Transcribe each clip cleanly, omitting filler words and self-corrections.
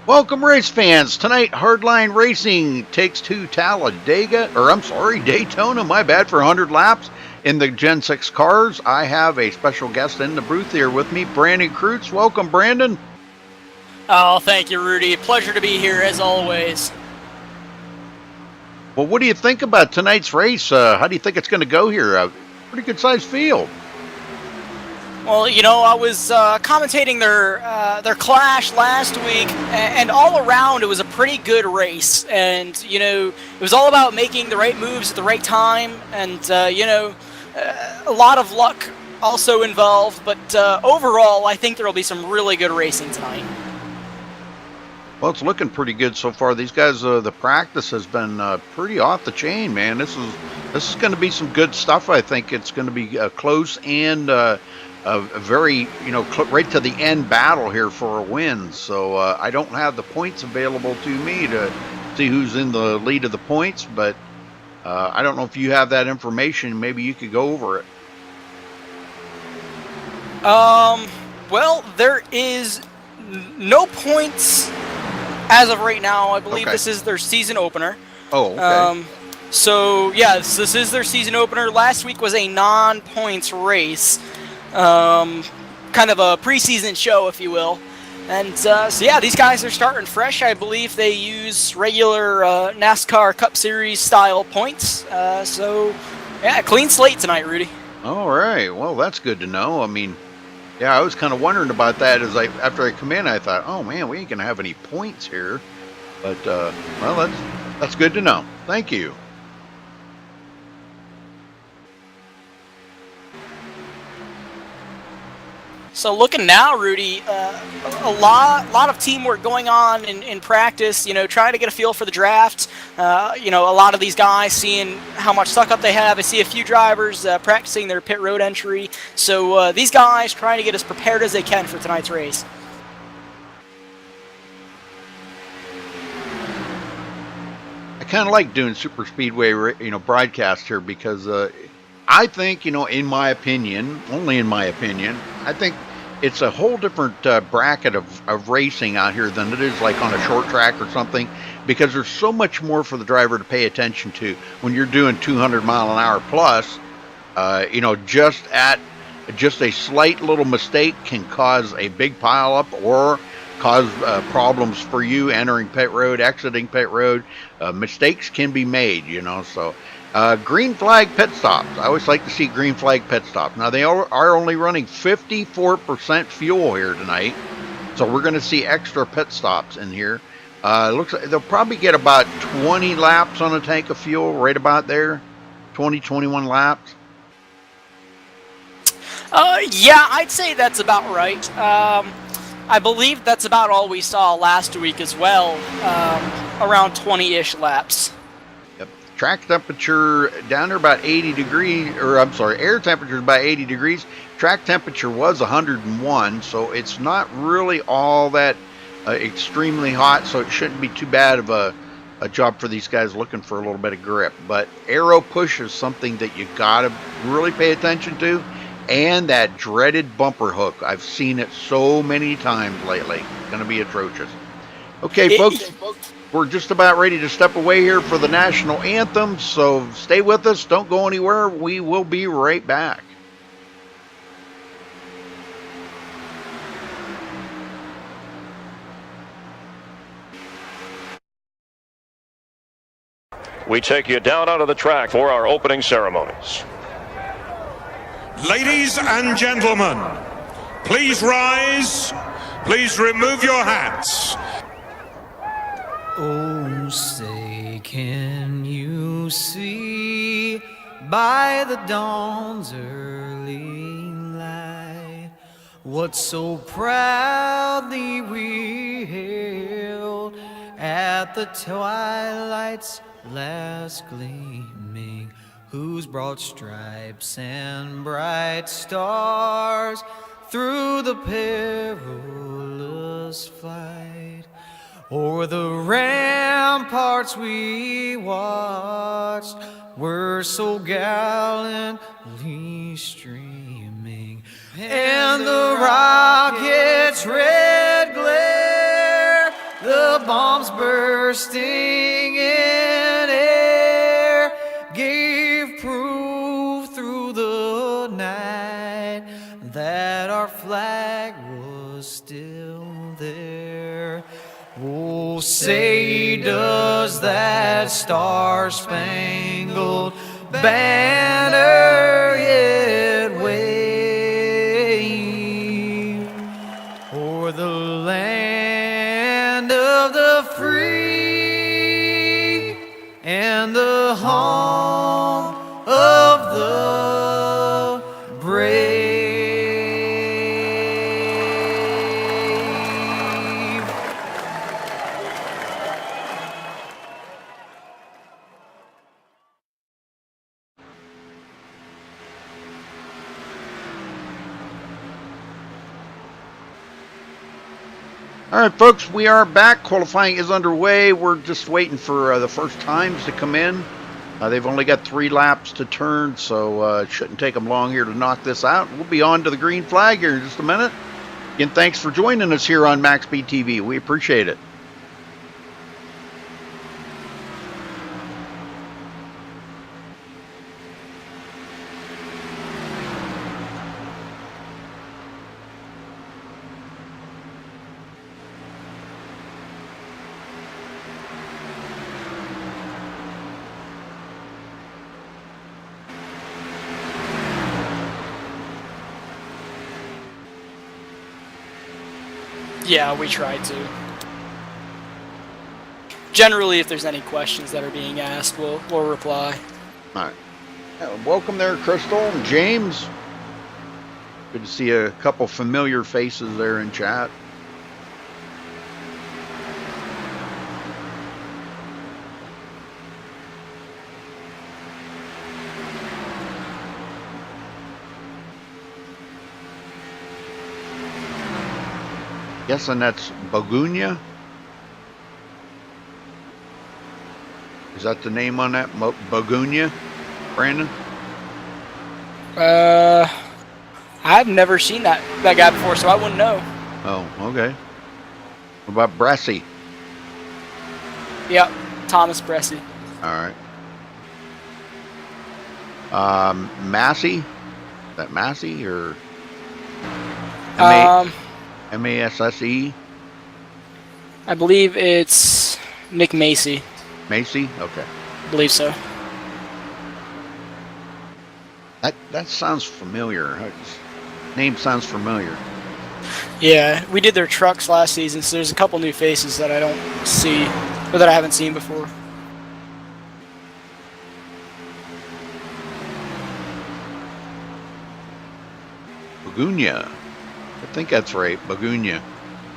Welcome, race fans. Tonight, Hardline Racing takes to Daytona, my bad, for 100 laps in the Gen 6 cars. I have a special guest in the booth here with me, Brandon Kreutz. Welcome, Brandon. Oh, thank you, Rudy. Pleasure to be here, as always. Well, what do you think about tonight's race? How do you think it's going to go here? Pretty good-sized field. Well, I was commentating their clash last week, and all around it was a pretty good race. And, it was all about making the right moves at the right time, and, a lot of luck also involved. But overall, I think there will be some really good racing tonight. Well, it's looking pretty good so far. These guys, the practice has been pretty off the chain, man. This is going to be some good stuff. I think it's going to be close and a very, right to the end battle here for a win. So I don't have the points available to me to see who's in the lead of the points, but I don't know if you have that information. Maybe you could go over it. Well, there is no points as of right now. I believe this is their season opener. Oh, okay. So, yes, this is their season opener. Last week was a non-points race. Kind of a preseason show, if you will. And, so yeah, these guys are starting fresh. I believe they use regular NASCAR Cup Series style points. So, yeah, clean slate tonight, Rudy. All right. Well, that's good to know. I mean, yeah, I was kind of wondering about that after I come in, I thought, oh man, we ain't gonna have any points here. But well, that's good to know. Thank you. So looking now, Rudy, a lot of teamwork going on in practice. Trying to get a feel for the draft. A lot of these guys seeing how much suck up they have. I see a few drivers practicing their pit road entry. So these guys trying to get as prepared as they can for tonight's race. I kind of like doing super speedway, broadcast here because I think, in my opinion, only in my opinion, I think it's a whole different bracket of racing out here than it is like on a short track or something, because there's so much more for the driver to pay attention to when you're doing 200 mile an hour plus. Just a slight little mistake can cause a big pile up or cause problems for you entering pit road, exiting pit road. Mistakes can be made, so green flag pit stops. I always like to see green flag pit stops. Now, they are only running 54% fuel here tonight, so we're going to see extra pit stops in here. Looks like they'll probably get about 20 laps on a tank of fuel, right about there, 21 laps. Yeah, I'd say that's about right. I believe that's about all we saw last week as well, around 20-ish laps. Yep. Track temperature down there about 80 degrees, or I'm sorry, air temperature is about 80 degrees. Track temperature was 101, so it's not really all that extremely hot, so it shouldn't be too bad of a job for these guys looking for a little bit of grip. But aero push is something that you got to really pay attention to. And that dreaded bumper hook. I've seen it so many times lately. It's going to be atrocious. Okay, folks, we're just about ready to step away here for the national anthem, so stay with us. Don't go anywhere. We will be right back. We take you down onto the track for our opening ceremonies. Ladies and gentlemen, please rise. Please remove your hats. Oh, say, can you see by the dawn's early light what so proudly we hailed at the twilight's last gleaming, whose broad stripes and bright stars through the perilous flight o'er the ramparts we watched were so gallantly streaming, and the rocket's red glare, the bombs bursting in air gave proof through the night that our flag was still there. Oh, say does that star-spangled banner yet wave o'er the land of the free and the home of the brave. All right, folks, we are back. Qualifying is underway. We're just waiting for the first times to come in. They've only got 3 laps to turn, so it shouldn't take them long here to knock this out. We'll be on to the green flag here in just a minute. Again, thanks for joining us here on MaxSpeedTV. We appreciate it. Yeah, we try to. Generally, if there's any questions that are being asked, we'll reply. All right. Welcome there, Crystal and James. Good to see a couple familiar faces there in chat. Guessing that's Bogunia. Is that the name on that? Bogunia, Brandon? I've never seen that guy before, so I wouldn't know. Oh, okay. What about Bressy? Yep, Thomas Bressy. All right. Massey? Is that Massey or Masse? I believe it's Nick Macy. Macy? Okay. I believe so. That sounds familiar. Name sounds familiar. Yeah, we did their trucks last season, so there's a couple new faces that I don't see, or that I haven't seen before. Bogunia. I think that's right, Bogunia.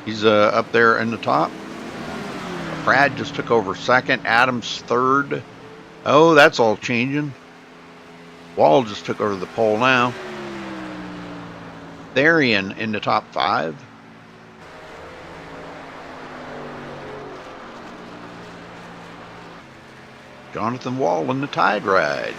He's up there in the top. Brad just took over second. Adams third. Oh, that's all changing. Wall just took over the pole now. Therian in the top 5. Jonathan Wall in the Tide Ride.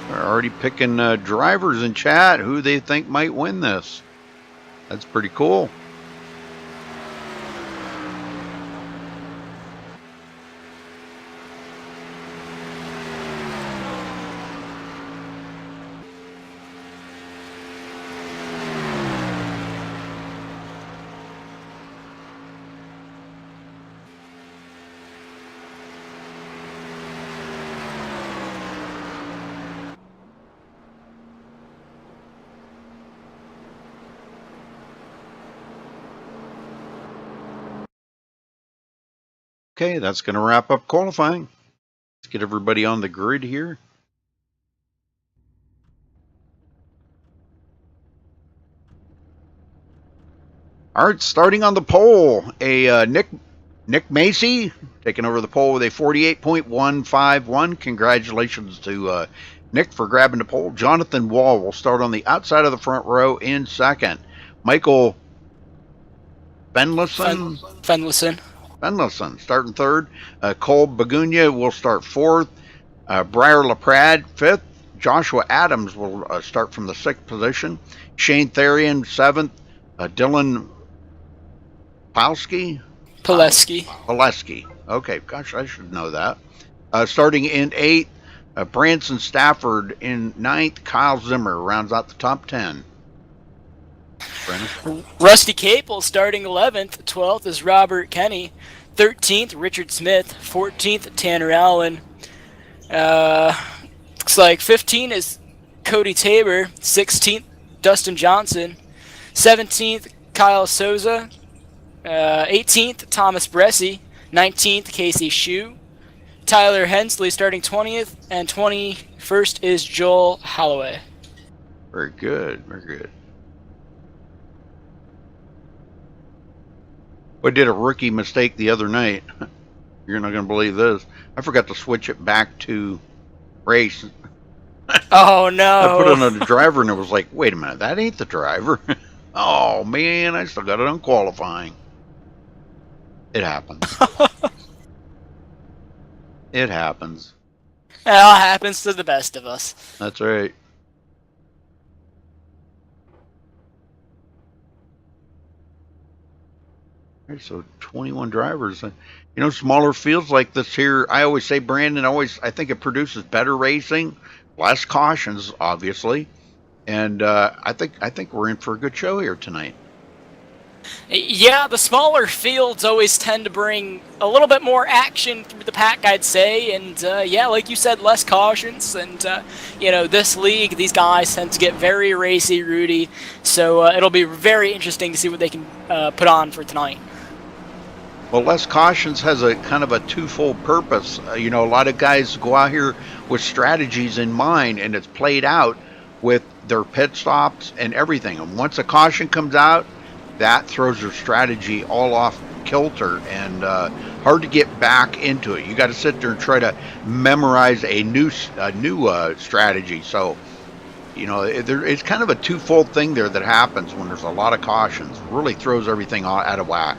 They're already picking drivers in chat who they think might win this. That's pretty cool. Okay, that's going to wrap up qualifying. Let's get everybody on the grid here. All right, starting on the pole, Nick Macy taking over the pole with a 48.151. Congratulations to Nick for grabbing the pole. Jonathan Wall will start on the outside of the front row in second. Michael Fenlison starting third. Cole Bagunia will start fourth. Briar LaPrade fifth. Joshua Adams will start from the sixth position. Shane Therian seventh. Dylan Pileski. Okay, gosh, I should know that. Starting in eighth. Branson Stafford in ninth. Kyle Zimmer rounds out the top 10. Brandon? Rusty Capel starting 11th. 12th is Robert Kenny. 13th, Richard Smith. 14th, Tanner Allen. Looks like 15 is Cody Tabor. 16th, Dustin Johnson. 17th, Kyle Souza. 18th, Thomas Bressi. 19th, Casey Shue. Tyler Hensley starting 20th, and 21st is Joel Holloway. Very good, very good. I did a rookie mistake the other night. You're not going to believe this. I forgot to switch it back to race. Oh, no. I put it on the driver, and it was like, wait a minute, that ain't the driver. Oh, man, I still got it on qualifying. It happens. It happens. It all happens to the best of us. That's right. Okay, so 21 drivers. You know, smaller fields like this here, I always say, Brandon, I think it produces better racing, less cautions, obviously. And I think we're in for a good show here tonight. Yeah, the smaller fields always tend to bring a little bit more action through the pack, I'd say. And yeah, like you said, less cautions. And, you know, this league, these guys tend to get very racy, Rudy. So it'll be very interesting to see what they can put on for tonight. Well, less cautions has a kind of a twofold purpose. You know, a lot of guys go out here with strategies in mind, and it's played out with their pit stops and everything. And once a caution comes out, that throws your strategy all off kilter and hard to get back into it. You got to sit there and try to memorize a new strategy. So, you know, it's kind of a twofold thing there that happens when there's a lot of cautions. It really throws everything out of whack.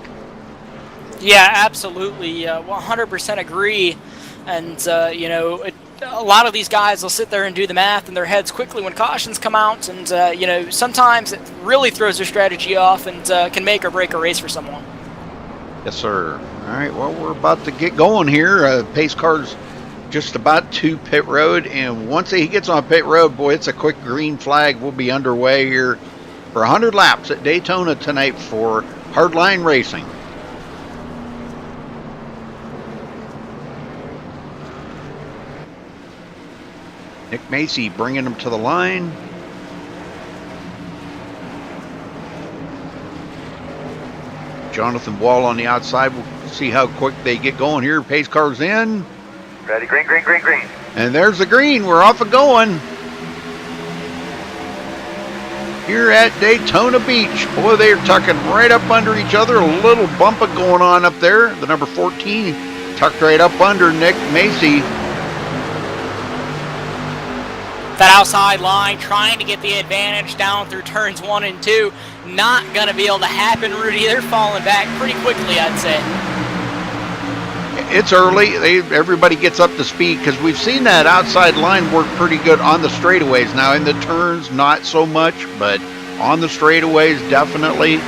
Yeah, absolutely. 100% agree. And, you know, a lot of these guys will sit there and do the math in their heads quickly when cautions come out. And, you know, sometimes it really throws their strategy off and can make or break a race for someone. Yes, sir. All right, well, we're about to get going here. Pace car's just about to pit road. And once he gets on pit road, boy, it's a quick green flag. We'll be underway here for 100 laps at Daytona tonight for hardline racing. Nick Macy bringing them to the line. Jonathan Wall on the outside. We'll see how quick they get going here. Pace car's in. Ready, green, green, green, green. And there's the green. We're off and going. Here at Daytona Beach. Boy, they're tucking right up under each other. A little bumping going on up there. The number 14 tucked right up under Nick Macy. That outside line, trying to get the advantage down through turns 1 and 2. Not going to be able to happen, Rudy. They're falling back pretty quickly, I'd say. It's early. Everybody gets up to speed because we've seen that outside line work pretty good on the straightaways. Now, in the turns, not so much, but on the straightaways, definitely.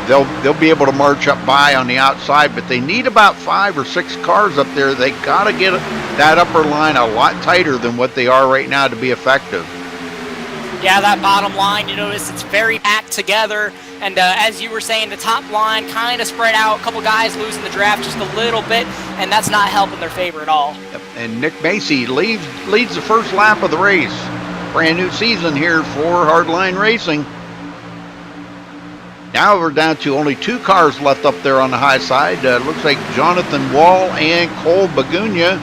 They'll be able to march up by on the outside, but they need about 5 or 6 cars up there. They got to get that upper line a lot tighter than what they are right now to be effective. Yeah, that bottom line, you notice it's very packed together. And as you were saying, the top line kind of spread out. A couple guys losing the draft just a little bit, and that's not helping their favor at all. Yep. And Nick Macy leads the first lap of the race. Brand new season here for hardline racing. Now we're down to only 2 cars left up there on the high side. Looks like Jonathan Wall and Cole Bagunia.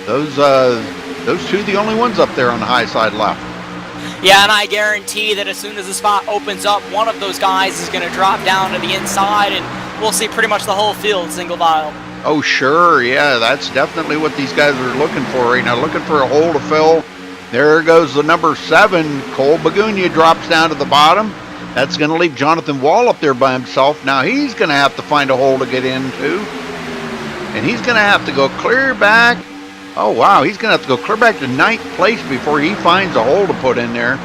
Those two the only ones up there on the high side left. Yeah, and I guarantee that as soon as the spot opens up, one of those guys is going to drop down to the inside, and we'll see pretty much the whole field single file. Oh, sure. Yeah, that's definitely what these guys are looking for right now. Looking for a hole to fill. There goes the number 7. Cole Bagunia drops down to the bottom. That's going to leave Jonathan Wall up there by himself. Now he's going to have to find a hole to get into. And he's going to have to go clear back. Oh, wow. He's going to have to go clear back to 9th place before he finds a hole to put in there.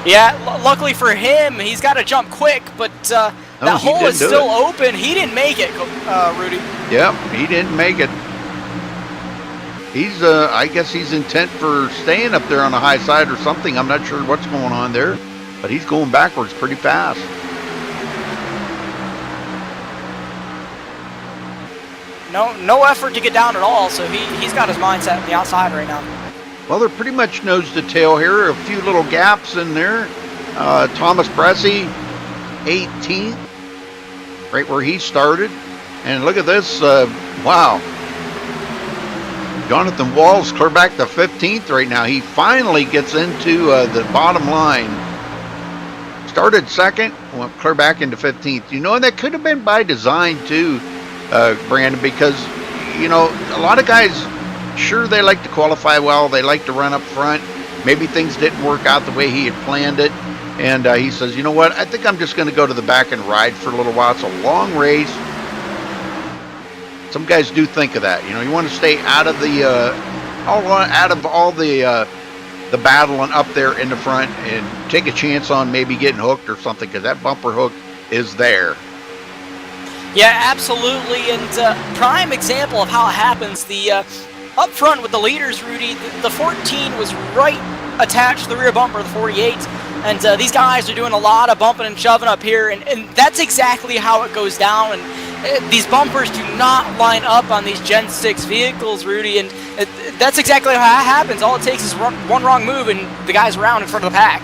Yeah, luckily for him, he's got to jump quick, but that hole is still open. He didn't make it, Rudy. Yep, he didn't make it. He's, I guess he's intent for staying up there on the high side or something. I'm not sure what's going on there, but he's going backwards pretty fast. No effort to get down at all, so he's got his mindset on the outside right now. Well, they're pretty much nose to tail here. A few little gaps in there. Thomas Bressy, 18th, right where he started. And look at this. Wow. Jonathan Wall's clear back to 15th right now. He finally gets into the bottom line. Started second, went clear back into 15th. You know, and that could have been by design too, Brandon, because, you know, a lot of guys, sure, they like to qualify well. They like to run up front. Maybe things didn't work out the way he had planned it. And he says, you know what, I think I'm just going to go to the back and ride for a little while. It's a long race. Some guys do think of that. You know, you want to stay out of the the battle and up there in the front and take a chance on maybe getting hooked or something, because that bumper hook is there. Yeah, absolutely. And prime example of how it happens, the up front with the leaders, Rudy, the 14 was right attached to the rear bumper of the 48. And these guys are doing a lot of bumping and shoving up here, and that's exactly how it goes down. And these bumpers do not line up on these Gen 6 vehicles, Rudy, and that's exactly how it happens. All it takes is one wrong move, and the guy's around in front of the pack.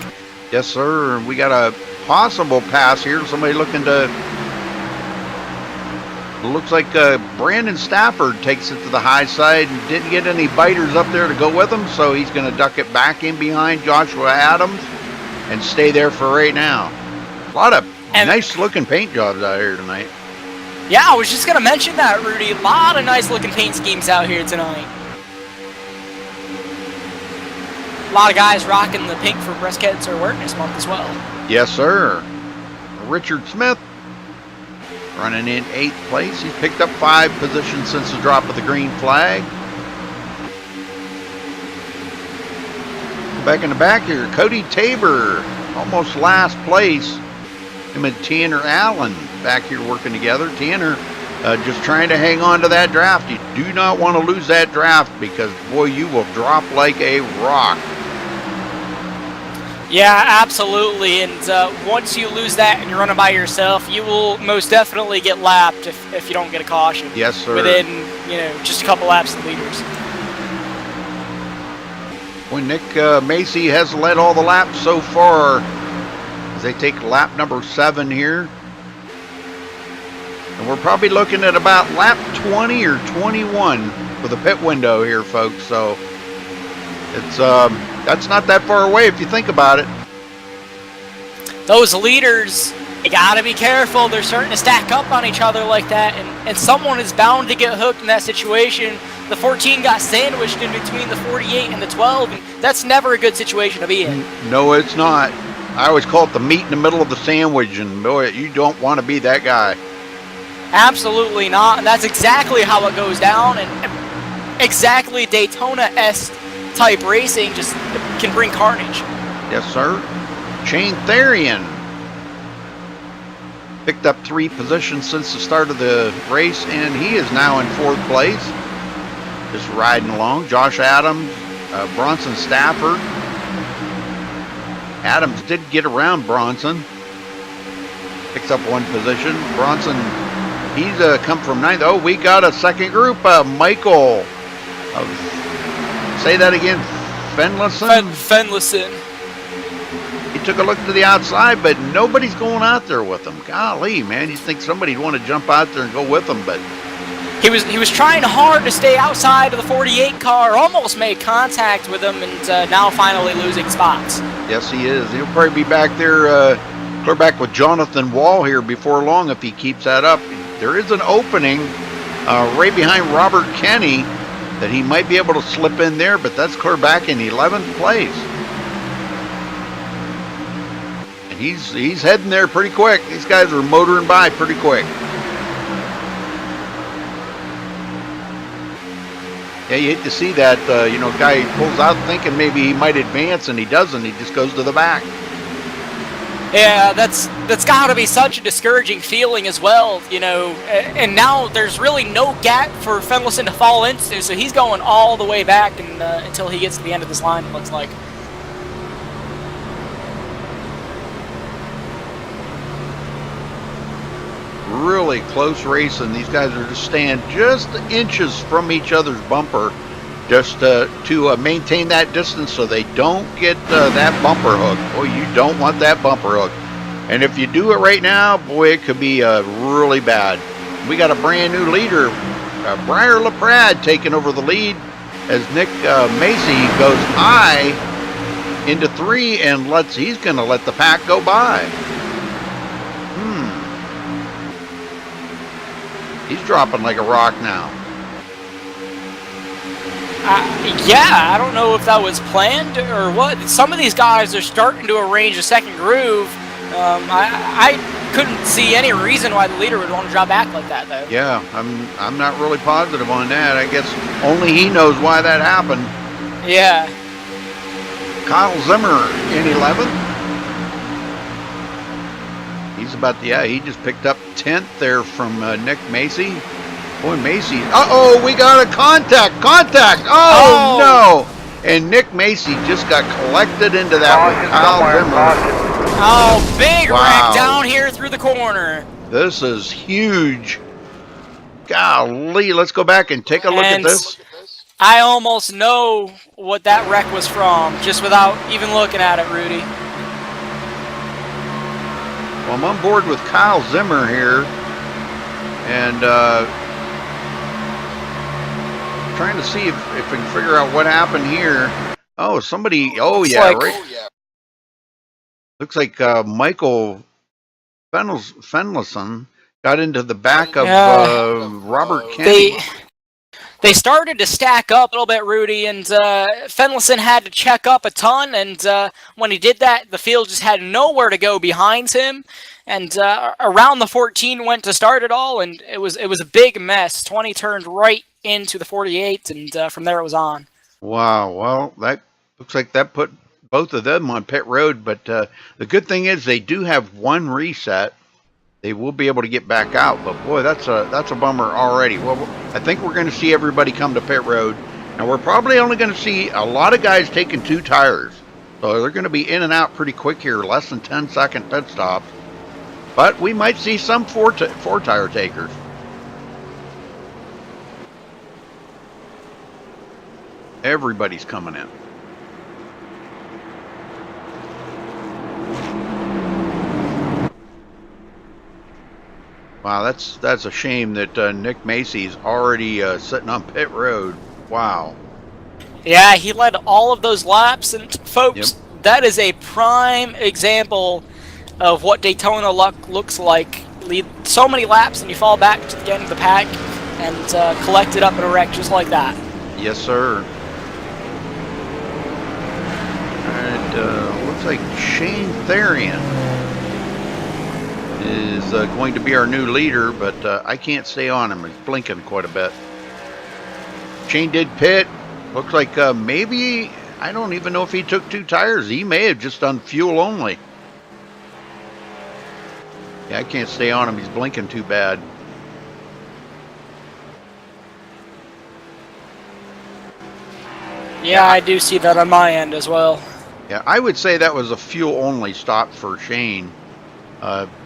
Yes, sir. We got a possible pass here. Somebody looking to... Looks like Brandon Stafford takes it to the high side and didn't get any biters up there to go with him, so he's going to duck it back in behind Joshua Adams and stay there for right now. A lot of nice-looking paint jobs out here tonight. Yeah, I was just going to mention that, Rudy. A lot of nice-looking paint schemes out here tonight. A lot of guys rocking the pink for Breast Cancer Awareness Month as well. Yes, sir. Richard Smith running in 8th place. He's picked up 5 positions since the drop of the green flag. Back in the back here, Cody Tabor, almost last place. Him and Tanner Allen back here working together. Tanner just trying to hang on to that draft. You do not want to lose that draft, because, boy, you will drop like a rock. Yeah, absolutely. And once you lose that and you're running by yourself, you will most definitely get lapped if you don't get a caution. Yes, sir. Within, just a couple laps of the leaders. When Nick Macy has led all the laps so far, as they take lap number 7 here. And we're probably looking at about lap 20 or 21 for the pit window here, folks. So it's that's not that far away if you think about it. Those leaders, you gotta be careful. They're starting to stack up on each other like that, and someone is bound to get hooked in that situation. The 14 got sandwiched in between the 48 and the 12, and that's never a good situation to be in. No, it's not. I always call it the meat in the middle of the sandwich, and boy, you don't want to be that guy. Absolutely not, and that's exactly how it goes down, and exactly Daytona-esque type racing just can bring carnage. Yes, sir. Shane Therian picked up 3 positions since the start of the race, and he is now in 4th place. Just riding along. Josh Adams, Bronson Stafford. Adams did get around Bronson. Picks up 1 position. Bronson, he's come from 9th. Oh, we got a second group. Michael. Say that again. Fenlison? Fenlison. He took a look to the outside, but nobody's going out there with him. Golly, man. You'd think somebody'd want to jump out there and go with him, but he was trying hard to stay outside of the 48 car, almost made contact with him, and now finally losing spots. Yes, he is. He'll probably be back there, clear back with Jonathan Wall here before long if he keeps that up. There is an opening right behind Robert Kenny that he might be able to slip in there, but that's clear back in 11th place. And he's heading there pretty quick. These guys are motoring by pretty quick. Yeah, you hate to see that, guy pulls out thinking maybe he might advance, and he doesn't. He just goes to the back. Yeah, that's got to be such a discouraging feeling as well, and now there's really no gap for Fenlison to fall into, so he's going all the way back and, until he gets to the end of this line, it looks like. Really close racing. These guys are just staying just inches from each other's bumper just to maintain that distance so they don't get that bumper hook. Boy, you don't want that bumper hook. And if you do it right now, boy, it could be really bad. We got a brand new leader, Briar LaPrade, taking over the lead as Nick Macy goes high into 3 and he's going to let the pack go by. He's dropping like a rock now. Yeah, I don't know if that was planned or what. Some of these guys are starting to arrange a second groove. I couldn't see any reason why the leader would want to drop back like that, though. Yeah, I'm not really positive on that. I guess only he knows why that happened. Yeah. Kyle Zimmer in 11th. He's he just picked up 10th there from Nick Macy. Boy, Macy. We got a contact. Oh, no. And Nick Macy just got collected into that with Kyle Zimmer. Oh, big wreck down here through the corner. This is huge. Golly, let's go back and take a look at this. I almost know what that wreck was from, just without even looking at it, Rudy. Well, I'm on board with Kyle Zimmer here, and trying to see if we can figure out what happened here. Oh, somebody, right. Looks like Michael Fenlison got into the back of Robert Kenny. They started to stack up a little bit, Rudy, and Fenlison had to check up a ton, and when he did that, the field just had nowhere to go behind him, and around the 14 went to start it all, and it was a big mess. 20 turned right into the 48, and from there it was on. Wow, well, that looks like that put both of them on pit road, but the good thing is they do have one reset. They will be able to get back out, but boy, that's a bummer already. Well, I think we're going to see everybody come to pit road, and we're probably only going to see a lot of guys taking 2 tires. So they're going to be in and out pretty quick here, less than 10-second pit stops. But we might see some 4-tire takers. Everybody's coming in. Wow, that's a shame that Nick Macy's already sitting on pit road. Wow. Yeah, he led all of those laps, and folks, that is a prime example of what Daytona luck looks like. Lead so many laps, and you fall back to the end of the pack and collect it up in a wreck just like that. Yes, sir. And looks like Shane Therian is going to be our new leader, but I can't stay on him. He's blinking quite a bit. Shane did pit. Looks like maybe, I don't even know if he took 2 tires. He may have just done fuel only. Yeah, I can't stay on him. He's blinking too bad. Yeah, I do see that on my end as well. Yeah, I would say that was a fuel only stop for Shane.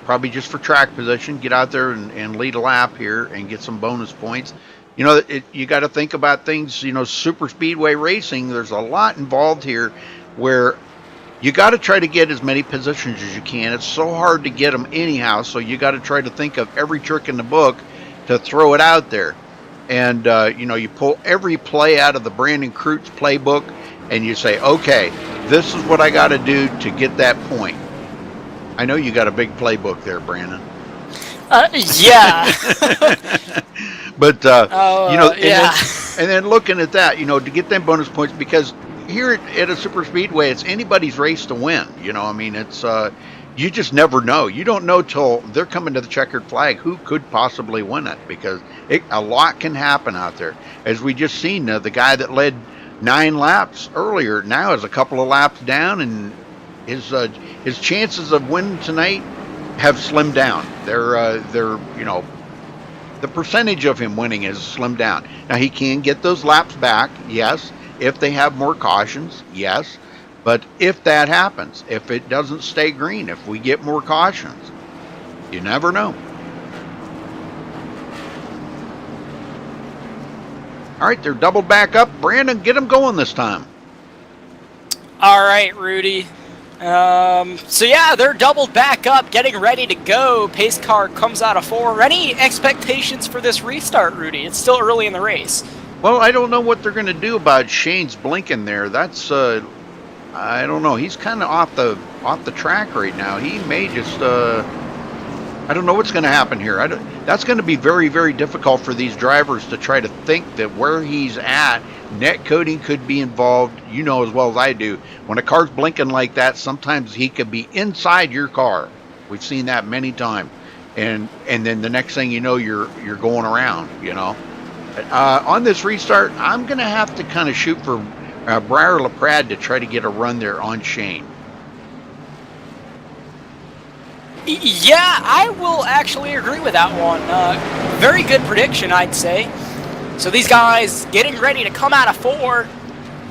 Probably just for track position, get out there and lead a lap here and get some bonus points. You know, you got to think about things, super speedway racing. There's a lot involved here where you got to try to get as many positions as you can. It's so hard to get them anyhow, so you got to try to think of every trick in the book to throw it out there. and you pull every play out of the Brandon Kreutz playbook, and you say, okay, this is what I got to do to get that point. I know you got a big playbook there, Brandon. Yeah. But yeah. and then looking at that, to get them bonus points, because here at a super speedway, it's anybody's race to win. It's you just never know. You don't know till they're coming to the checkered flag who could possibly win it, because a lot can happen out there. As we just seen, the guy that led 9 laps earlier now is a couple of laps down, and his chances of winning tonight have slimmed down. They're the percentage of him winning is slimmed down. Now, he can get those laps back, yes, if they have more cautions, yes. But if that happens, if it doesn't stay green, if we get more cautions, you never know. All right, they're doubled back up. Brandon, get them going this time. All right, Rudy. So yeah, they're doubled back up, getting ready to go. Pace car comes out of 4. Any expectations for this restart, Rudy? It's still early in the race. Well, I don't know what they're going to do about Shane's blinking there. That's I don't know. He's kind of off the track right now. He may just I don't know what's going to happen here. That's going to be very, very difficult for these drivers to try to think that where he's at, net coding could be involved. You know as well as I do. When a car's blinking like that, sometimes he could be inside your car. We've seen that many times. And then the next thing you know, you're going around, on this restart, I'm going to have to kind of shoot for Briar LaPrade to try to get a run there on Shane. Yeah, I will actually agree with that one. Very good prediction, I'd say. So these guys getting ready to come out of 4,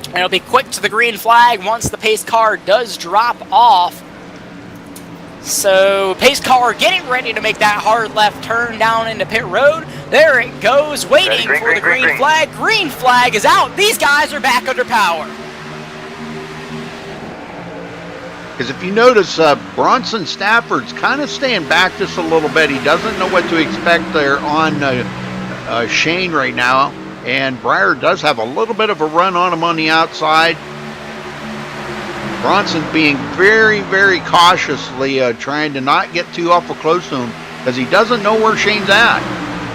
and it'll be quick to the green flag once the pace car does drop off. So pace car getting ready to make that hard left turn down into pit road. There it goes, waiting for the green flag. Green flag is out. These guys are back under power. Because if you notice, Bronson Stafford's kind of staying back just a little bit. He doesn't know what to expect there on Shane right now. And Briar does have a little bit of a run on him on the outside. Bronson being very, very cautiously trying to not get too awful close to him, because he doesn't know where Shane's at.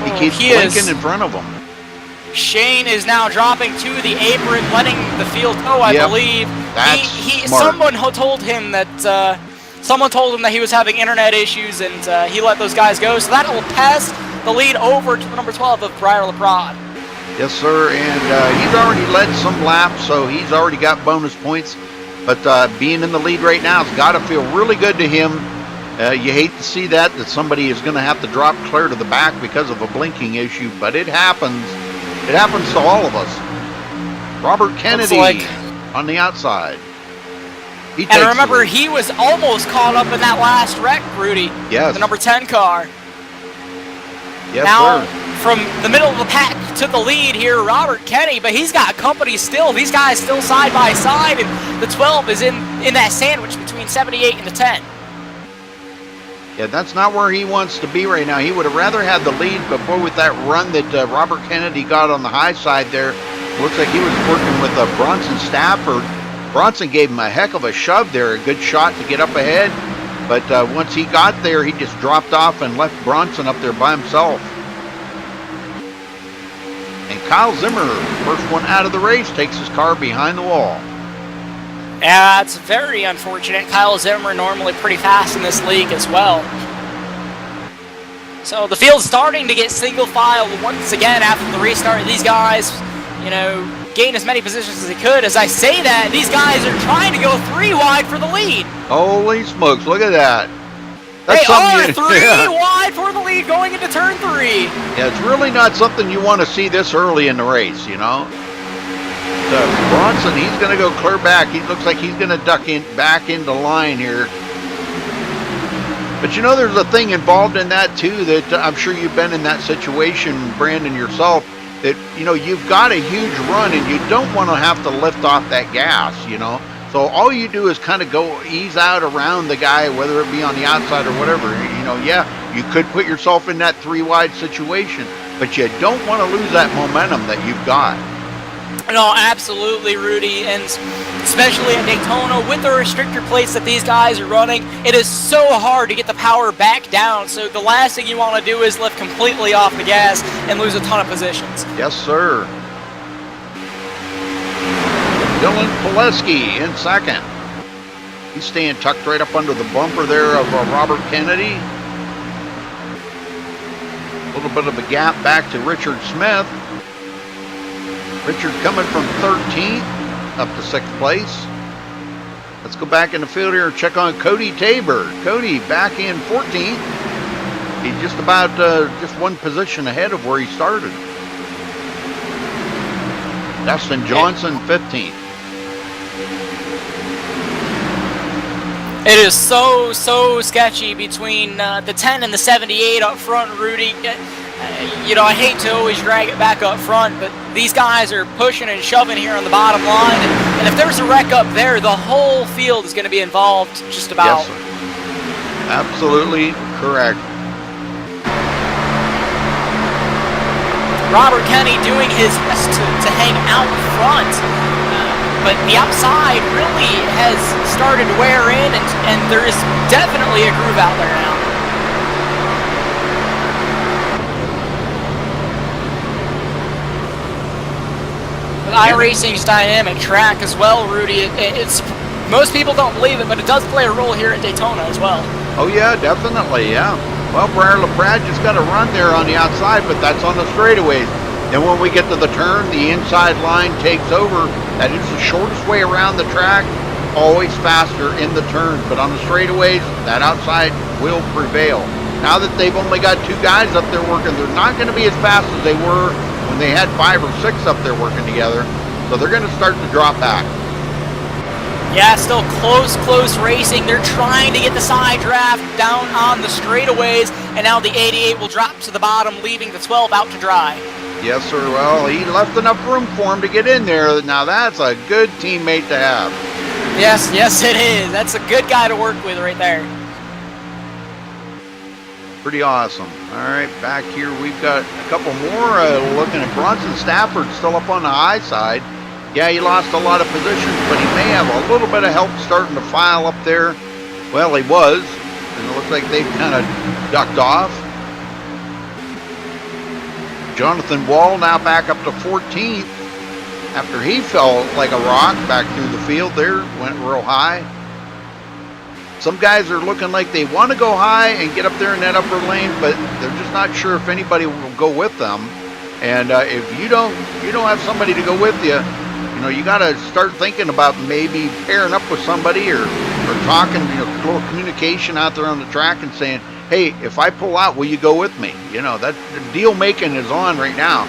He keeps blinking in front of him. Shane is now dropping to the apron, letting the field go, I believe. That's smart. Someone told him that he was having internet issues, and he let those guys go. So that will pass the lead over to the number 12 of Briar LaPrade. Yes, sir, and he's already led some laps, so he's already got bonus points. But being in the lead right now has got to feel really good to him. You hate to see that somebody is going to have to drop clear to the back because of a blinking issue, but it happens. It happens to all of us. Robert Kennedy on the outside. And remember, he was almost caught up in that last wreck, Rudy. Yes. The number 10 car. Yes, now, sir. From the middle of the pack to the lead here, Robert Kennedy, but he's got company still. These guys still side by side, and the 12 is in that sandwich between 78 and the 10. Yeah, that's not where he wants to be right now. He would have rather had the lead, but boy, with that run that Robert Kennedy got on the high side there, looks like he was working with Bronson Stafford. Bronson gave him a heck of a shove there, a good shot to get up ahead, but once he got there, he just dropped off and left Bronson up there by himself. And Kyle Zimmer, first one out of the race, takes his car behind the wall. Yeah, it's very unfortunate. Kyle Zimmer normally pretty fast in this league as well. So the field's starting to get single file once again after the restart. These guys, gain as many positions as they could. As I say that, these guys are trying to go 3 wide for the lead. Holy smokes, look at that. They are 3 wide for the lead going into turn 3. Yeah, it's really not something you want to see this early in the race, Bronson, he's going to go clear back. He looks like he's going to duck back into line here. But there's a thing involved in that too, that I'm sure you've been in that situation, Brandon, yourself, that, you've got a huge run and you don't want to have to lift off that gas, So all you do is kind of go ease out around the guy, whether it be on the outside or whatever. Yeah, you could put yourself in that 3 wide situation. but you don't want to lose that momentum that you've got. No, absolutely, Rudy, and especially at Daytona with the restrictor plates that these guys are running, it is so hard to get the power back down. So the last thing you want to do is lift completely off the gas and lose a ton of positions. Yes, sir. Dylan Pileski in second. He's staying tucked right up under the bumper there of Robert Kennedy. A little bit of a gap back to Richard Smith. Richard coming from 13th up to 6th place. Let's go back in the field here and check on Cody Tabor. Cody back in 14th. He's just about just one position ahead of where he started. Dustin Johnson 15th. It is so sketchy between the 10 and the 78 up front, Rudy. You know, I hate to always drag it back up front, but these guys are pushing and shoving here on the bottom line. And if there's a wreck up there, the whole field is going to be involved just about. Yes, sir. Absolutely correct. Robert Kenny doing his best to hang out front. But the outside really has started to wear in, and there is definitely a groove out there now. But iRacing's dynamic track as well, Rudy. It's most people don't believe it, but it does play a role here at Daytona as well. Oh yeah, definitely, yeah. Well, Briar LaPrade just got a run there on the outside, but that's on the straightaways. And when we get to the turn, the inside line takes over. That is the shortest way around the track, always faster in the turn. But on the straightaways, that outside will prevail. Now that they've only got 2 guys up there working, they're not going to be as fast as they were when they had 5 or 6 up there working together. So they're going to start to drop back. Yeah, still close racing. They're trying to get the side draft down on the straightaways, and now the 88 will drop to the bottom, leaving the 12 out to dry. Yes, sir. Well, he left enough room for him to get in there. Now, that's a good teammate to have. Yes, it is. That's a good guy to work with right there. Pretty awesome. All right, back here we've got a couple more. Looking at Bronson Stafford still up on the high side. Yeah, he lost a lot of positions, but he may have a little bit of help starting to file up there. Well, he was, and it looks like they've kind of ducked off. Jonathan Wall now back up to 14th after he fell like a rock back through the field there, went real high. Some guys are looking like they want to go high and get up there in that upper lane, but they're just not sure if anybody will go with them. And if you don't have somebody to go with you, you know, you got to start thinking about maybe pairing up with somebody or talking, you know, a little communication out there on the track and saying, hey, if I pull out, will you go with me? You know, that the deal making is on right now.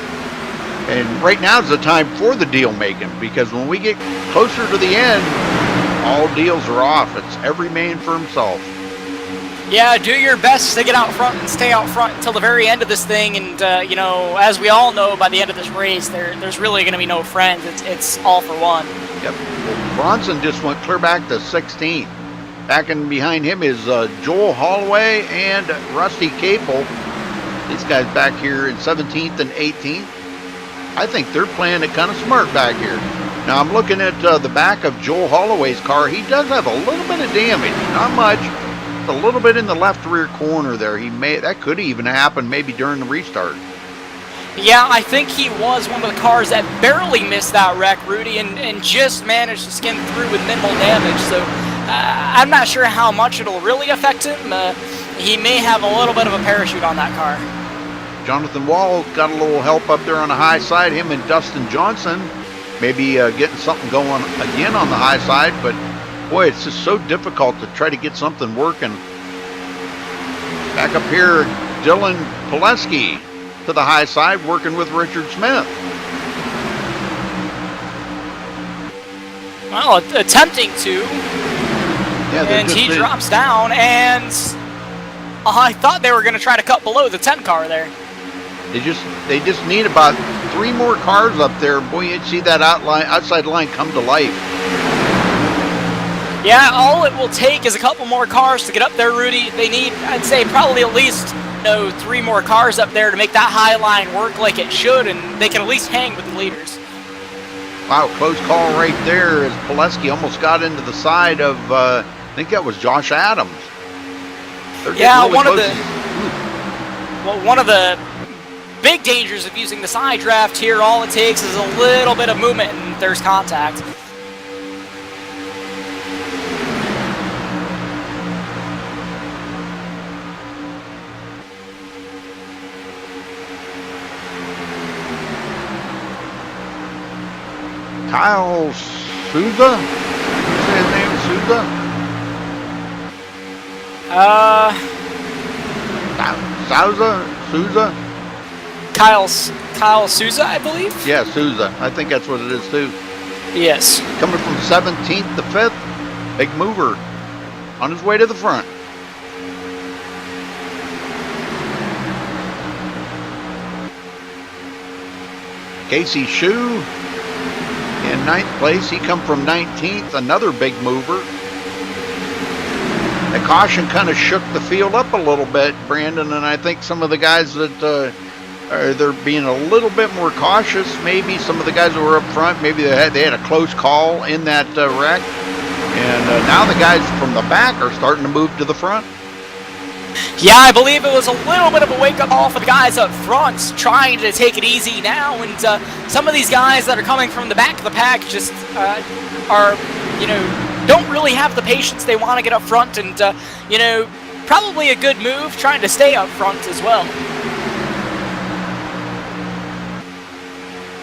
And right now is the time for the deal making, because when we get closer to the end, all deals are off. It's every man for himself. Yeah, do your best to get out front and stay out front until the very end of this thing. And, you know, as we all know, by the end of this race, there's really going to be no friends. It's all for one. Yep. Well, Bronson just went clear back to 16th. Back in behind him is Joel Holloway and Rusty Capel. These guys back here in 17th and 18th. I think they're playing it kind of smart back here. Now I'm looking at the back of Joel Holloway's car. He does have a little bit of damage, not much. A little bit in the left rear corner there. That could even happen maybe during the restart. Yeah, I think he was one of the cars that barely missed that wreck, Rudy, and just managed to skim through with minimal damage. So I'm not sure how much it'll really affect him. He may have a little bit of a parachute on that car. Jonathan Wall got a little help up there on the high side. Him and Dustin Johnson maybe getting something going again on the high side, but boy, it's just so difficult to try to get something working. Back up here, Dylan Pileski to the high side, working with Richard Smith. Well, attempting to. Yeah, and he drops down, and I thought they were going to try to cut below the 10 car there. They just need about 3 more cars up there. Boy, you'd see that outside line come to life. Yeah, all it will take is a couple more cars to get up there, Rudy. They need, I'd say, probably at least 3 more cars up there to make that high line work like it should, and they can at least hang with the leaders. Wow, close call right there as Pileski almost got into the side of, I think that was Josh Adams. Yeah, one of the big dangers of using the side draft here, all it takes is a little bit of movement and there's contact. Kyle Souza? Did you say his name is Souza? Souza? Kyle Souza, I believe? Yeah, Souza. I think that's what it is too. Yes. Coming from 17th to 5th. Big mover on his way to the front. Casey Shue in 9th place. He come from 19th, another big mover. The caution kind of shook the field up a little bit, Brandon, and I think some of the guys that they're being a little bit more cautious. Maybe some of the guys that were up front, maybe they had a close call in that wreck, and now the guys from the back are starting to move to the front. Yeah, I believe it was a little bit of a wake-up call for the guys up front, trying to take it easy now, and some of these guys that are coming from the back of the pack just are, don't really have the patience they want to get up front, and, probably a good move trying to stay up front as well.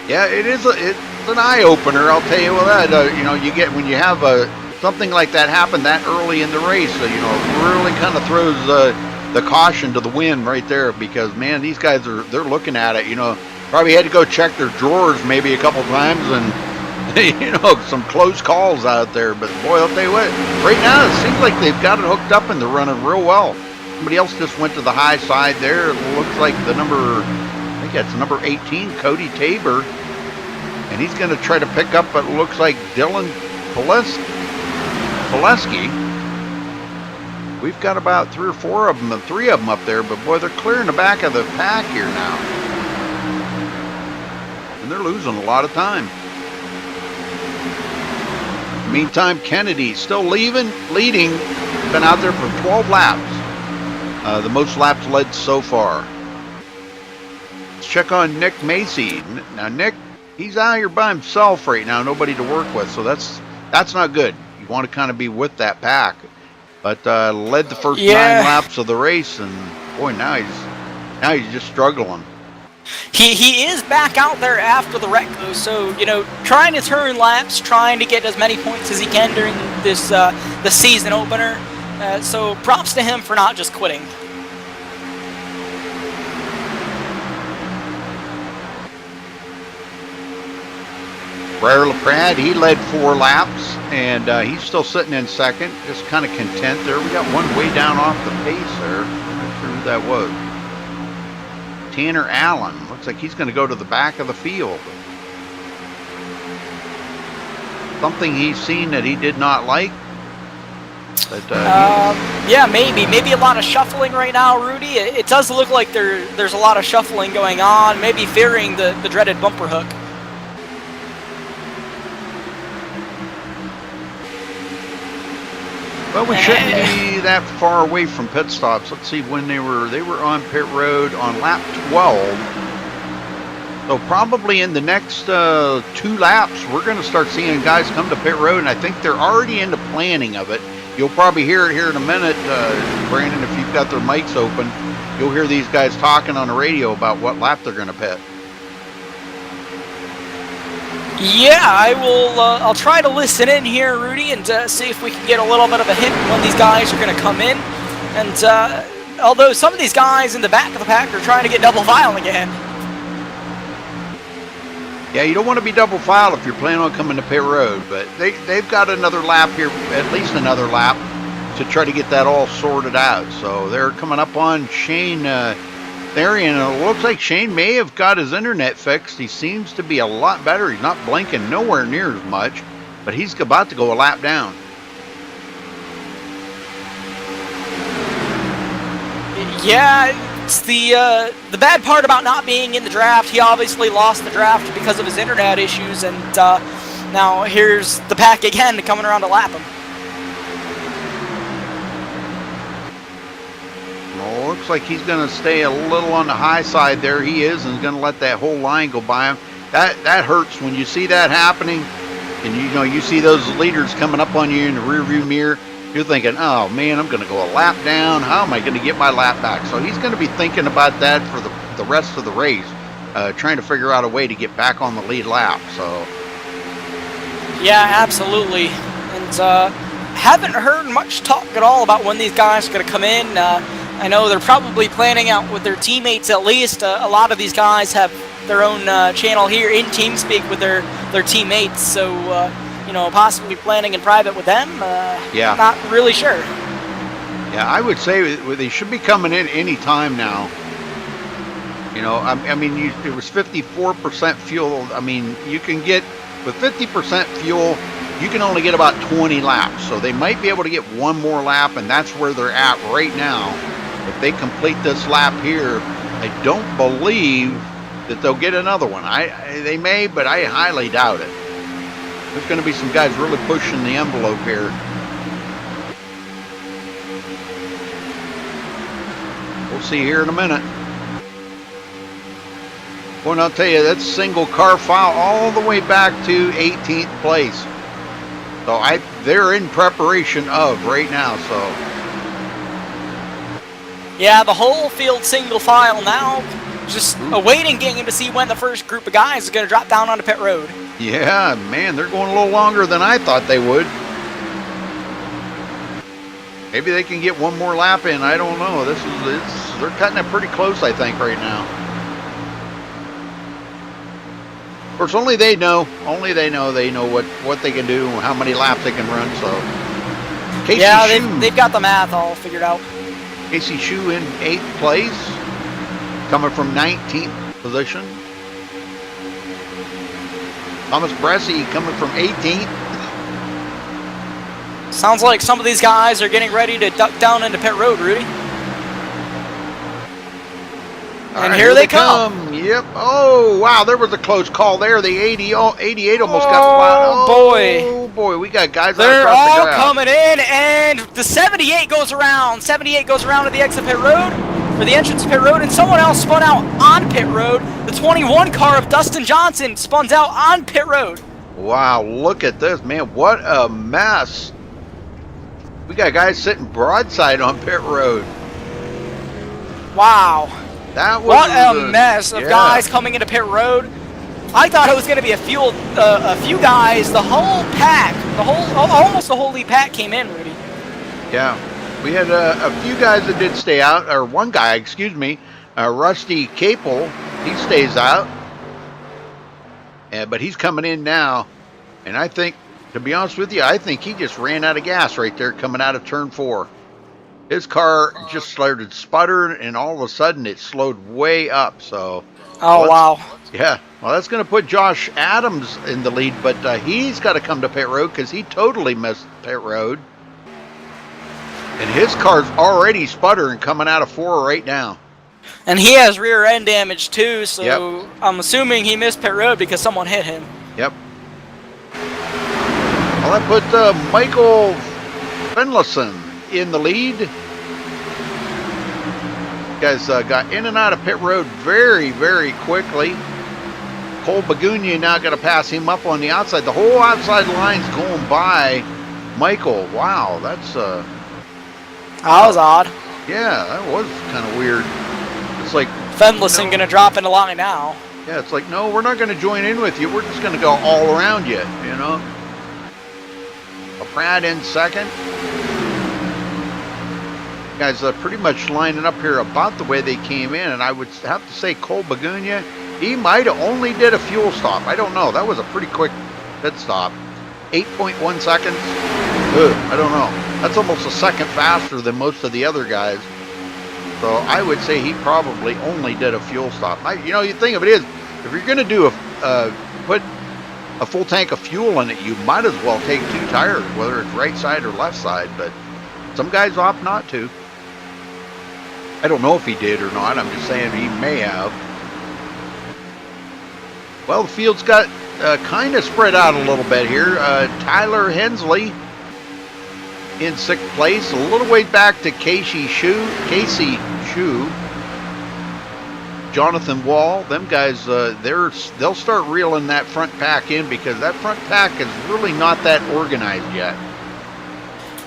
Yeah, it's an eye-opener, I'll tell you that. You get when you have something like that happen that early in the race, it really kind of throws the caution to the wind right there, because, man, these guys they're looking at it, probably had to go check their drawers maybe a couple times, and some close calls out there. But boy, I'll tell you what, right now it seems like they've got it hooked up and they're running real well. Somebody else just went to the high side there. It looks like I think that's number 18, Cody Tabor, and he's going to try to pick up what looks like Dylan Pileski. We've got about 3 or 4 of them, 3 of them up there, but boy, they're clearing the back of the pack here now, and they're losing a lot of time. Meantime, Kennedy still leading. Been out there for 12 laps. The most laps led so far. Let's check on Nick Macy. Now, Nick, he's out here by himself right now, nobody to work with, so that's not good. You want to kind of be with that pack. But led the first 9 laps of the race, and boy, now he's just struggling. He is back out there after the wreck, though, so, trying to turn laps, trying to get as many points as he can during this the season opener. So props to him for not just quitting. Briar LaPrade, he led 4 laps, and he's still sitting in second, just kind of content there. We got one way down off the pace there. I'm not sure who that was. Tanner Allen. Looks like he's going to go to the back of the field. Something he's seen that he did not like. But, yeah, maybe a lot of shuffling right now, Rudy. It does look like there's a lot of shuffling going on, maybe fearing the dreaded bumper hook. Well, we shouldn't be that far away from pit stops. Let's see when they were on pit road on lap 12. So probably in the next 2 laps, we're going to start seeing guys come to pit road, and I think they're already into planning of it. You'll probably hear it here in a minute, Brandon, if you've got their mics open. You'll hear these guys talking on the radio about what lap they're going to pit. Yeah, I will. I'll try to listen in here, Rudy, and see if we can get a little bit of a hint when these guys are going to come in. And although some of these guys in the back of the pack are trying to get double file again. Yeah, you don't want to be double file if you're planning on coming to pit road, but they've got another lap here, at least another lap, to try to get that all sorted out. So they're coming up on Shane Therian, and it looks like Shane may have got his internet fixed. He seems to be a lot better. He's not blinking nowhere near as much, but he's about to go a lap down. Yeah, that's the bad part about not being in the draft. He obviously lost the draft because of his internet issues, and now here's the pack again coming around to lap him. Well, looks like he's going to stay a little on the high side there. He is, and going to let that whole line go by him. That hurts when you see that happening, and you see those leaders coming up on you in the rearview mirror. You're thinking, oh man, I'm going to go a lap down. How am I going to get my lap back? So he's going to be thinking about that for the rest of the race, trying to figure out a way to get back on the lead lap. So yeah, absolutely. And haven't heard much talk at all about when these guys are going to come in. I know they're probably planning out with their teammates at least. A lot of these guys have their own channel here in TeamSpeak with their teammates, so possibly planning in private with them. Yeah. Not really sure. Yeah, I would say they should be coming in any time now. I mean, it was 54% fuel. I mean, you can get, with 50% fuel, you can only get about 20 laps. So they might be able to get one more lap, and that's where they're at right now. If they complete this lap here, I don't believe that they'll get another one. They may, but I highly doubt it. There's going to be some guys really pushing the envelope here. We'll see here in a minute. Well, and I'll tell you, that's single car file all the way back to 18th place. So they're in preparation of right now. So yeah, the whole field single file now, just a waiting game to see when the first group of guys is going to drop down onto pit road. Yeah, man, they're going a little longer than I thought they would. Maybe they can get one more lap in. I don't know. They're cutting it pretty close, I think, right now. Of course, only they know. Only they know. They know what they can do and how many laps they can run. So, Casey Shue, they've got the math all figured out. Casey Shue in 8th place, coming from 19th position. Thomas Bressie coming from 18th. Sounds like some of these guys are getting ready to duck down into pit road, Rudy. And here they come. Yep. Oh, wow. There was a close call there. The 88 almost got flat. Oh, boy. Oh, boy. We got guys They're across the all ground. coming in, and the 78 goes around. 78 goes around to the exit pit road, for the entrance pit road, and someone else spun out on pit road. The 21 car of Dustin Johnson spun out on pit road. Wow. Look at this, man. What a mess. We got guys sitting broadside on pit road. Wow. That was what a mess of guys coming into pit road. I thought it was going to be a few guys. The whole pack, almost the whole lead pack came in, Rudy. Yeah, we had a few guys that did stay out, or one guy, excuse me, Rusty Capel. He stays out, but he's coming in now, and I think, to be honest with you, I think he just ran out of gas right there coming out of turn 4. His car just started sputtering, and all of a sudden it slowed way up. So, wow. Yeah, well, that's going to put Josh Adams in the lead, but he's got to come to pit road because he totally missed pit road. And his car's already sputtering coming out of 4 right now. And he has rear end damage too, so Yep. I'm assuming he missed pit road because someone hit him. Yep. Well, that put Michael Finlayson in the lead. Guys got in and out of pit road very, very quickly. Cole Bagunia now got to pass him up on the outside. The whole outside line's going by Michael. Wow, that's that was odd. Yeah, that was kind of weird. It's like Finlayson gonna drop into line now. Yeah, it's like, no, we're not going to join in with you. We're just going to go all around you, you know. Pratt in second. Guys pretty much lining up here about the way they came in, and I would have to say Cole Bagunia, he might have only did a fuel stop. I don't know. That was a pretty quick pit stop. 8.1 seconds. I don't know. That's almost a second faster than most of the other guys. So I would say he probably only did a fuel stop. You think of it is, if you're going to do put a full tank of fuel in it, you might as well take 2 tires, whether it's right side or left side, but some guys opt not to. I don't know if he did or not. I'm just saying he may have. Well, the field's got kind of spread out a little bit here. Tyler Hensley in 6th place, a little way back to Casey Shue, Jonathan Wall. Them guys, they'll start reeling that front pack in because that front pack is really not that organized yet.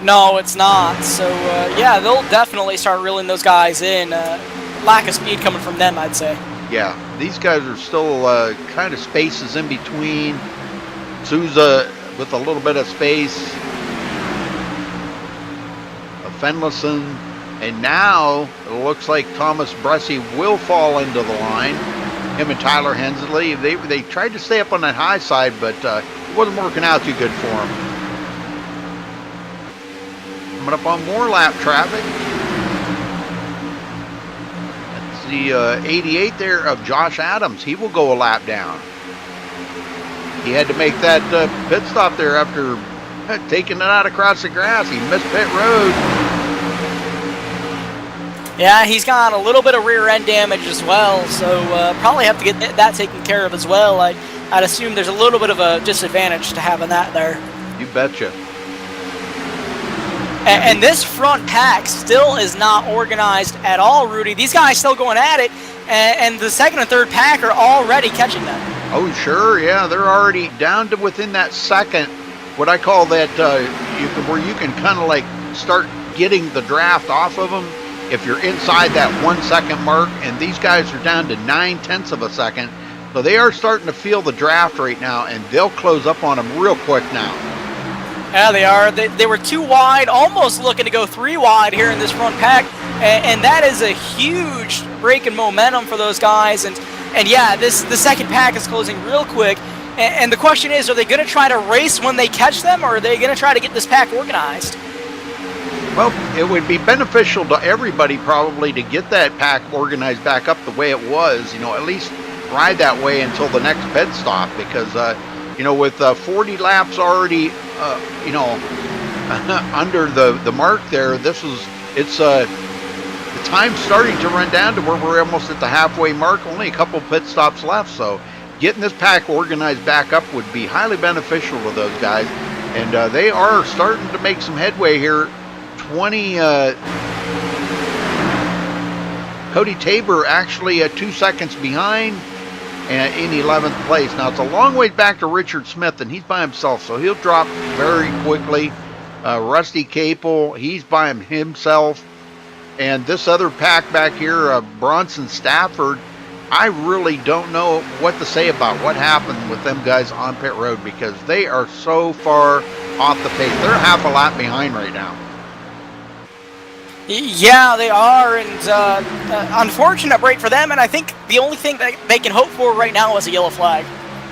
No, it's not. So, yeah, they'll definitely start reeling those guys in. Lack of speed coming from them, I'd say. Yeah, these guys are still kind of spaces in between. Souza with a little bit of space. Fenlison. And now it looks like Thomas Bressie will fall into the line. Him and Tyler Hensley. They tried to stay up on that high side, but it wasn't working out too good for them. Coming up on more lap traffic. That's the 88 there of Josh Adams. He will go a lap down. He had to make that pit stop there after taking it out across the grass. He missed pit road. Yeah, he's got a little bit of rear end damage as well, so probably have to get that taken care of as well. I'd assume there's a little bit of a disadvantage to having that there. You betcha. And this front pack still is not organized at all, Rudy. These guys still going at it, and the second and third pack are already catching them. Oh, sure, yeah. They're already down to within that second, what I call that, where you can kind of like start getting the draft off of them. If you're inside that 1 second mark, and these guys are down to 9/10 of a second, so they are starting to feel the draft right now, and they'll close up on them real quick now. Yeah, they are. They were 2 wide, almost looking to go 3 wide here in this front pack, and that is a huge break in momentum for those guys. And yeah, the second pack is closing real quick. And the question is, are they going to try to race when they catch them, or are they going to try to get this pack organized? Well, it would be beneficial to everybody probably to get that pack organized back up the way it was, at least ride that way until the next pit stop, because, with 40 laps already, under the mark there, the time's starting to run down to where we're almost at the halfway mark, only a couple pit stops left, so getting this pack organized back up would be highly beneficial to those guys, and they are starting to make some headway here. Cody Tabor actually 2 seconds behind and in 11th place. Now it's a long way back to Richard Smith, and he's by himself, so he'll drop very quickly. Rusty Capel, he's by himself. And this other pack back here, Bronson Stafford, I really don't know what to say about what happened with them guys on pit road, because they are so far off the pace. They're half a lap behind right now. Yeah, they are, and unfortunate break for them, and I think the only thing that they can hope for right now is a yellow flag.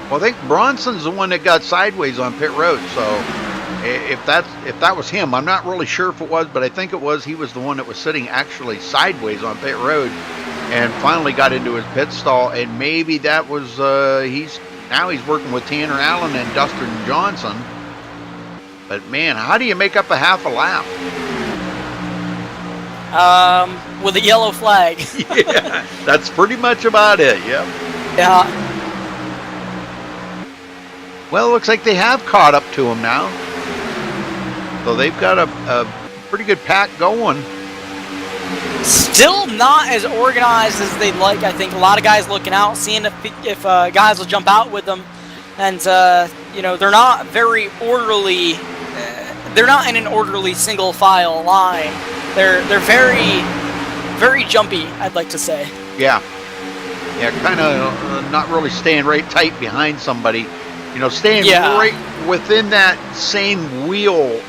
Well, I think Bronson's the one that got sideways on pit road, so if that was him, I'm not really sure if it was, but I think it was. He was the one that was sitting actually sideways on pit road and finally got into his pit stall, and maybe that was he's working with Tanner Allen and Dustin Johnson. But man, how do you make up a half a lap? With a yellow flag. Yeah, that's pretty much about it, yep. Yeah. Well, it looks like they have caught up to him now. So they've got a pretty good pack going. Still not as organized as they'd like. I think a lot of guys looking out, seeing if guys will jump out with them. And, they're not very orderly. They're not in an orderly single file line. They're very, very jumpy, I'd like to say. Yeah, kind of not really staying right tight behind somebody. Staying right within that same wheel.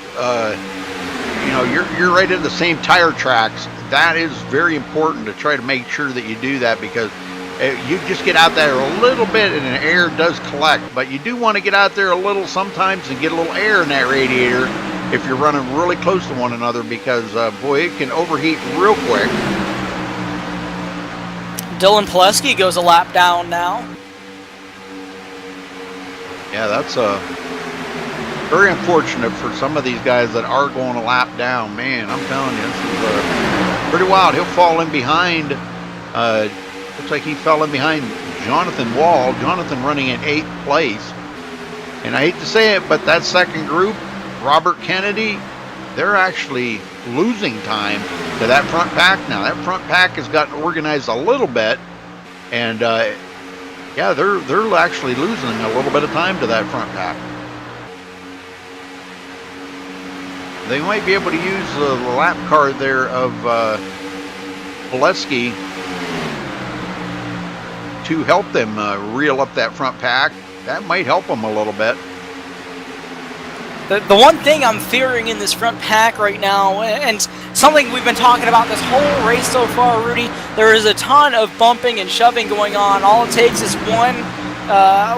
You're right in the same tire tracks. That is very important to try to make sure that you do that, because you just get out there a little bit and the air does collect. But you do want to get out there a little sometimes and get a little air in that radiator if you're running really close to one another, because boy, it can overheat real quick. Dylan Pileski goes a lap down now. Yeah, that's very unfortunate for some of these guys that are going a lap down. Man, I'm telling you, this is Pretty wild. He'll fall in behind. Looks like he fell in behind Jonathan Wall. Jonathan running in 8th place. And I hate to say it, but that second group, Robert Kennedy, they're actually losing time to that front pack now. That front pack has gotten organized a little bit, and yeah, they're actually losing a little bit of time to that front pack. They might be able to use the lap car there of Pileski to help them reel up that front pack. That might help them a little bit. The one thing I'm fearing in this front pack right now, and something we've been talking about this whole race so far, Rudy, there is a ton of bumping and shoving going on. All it takes is one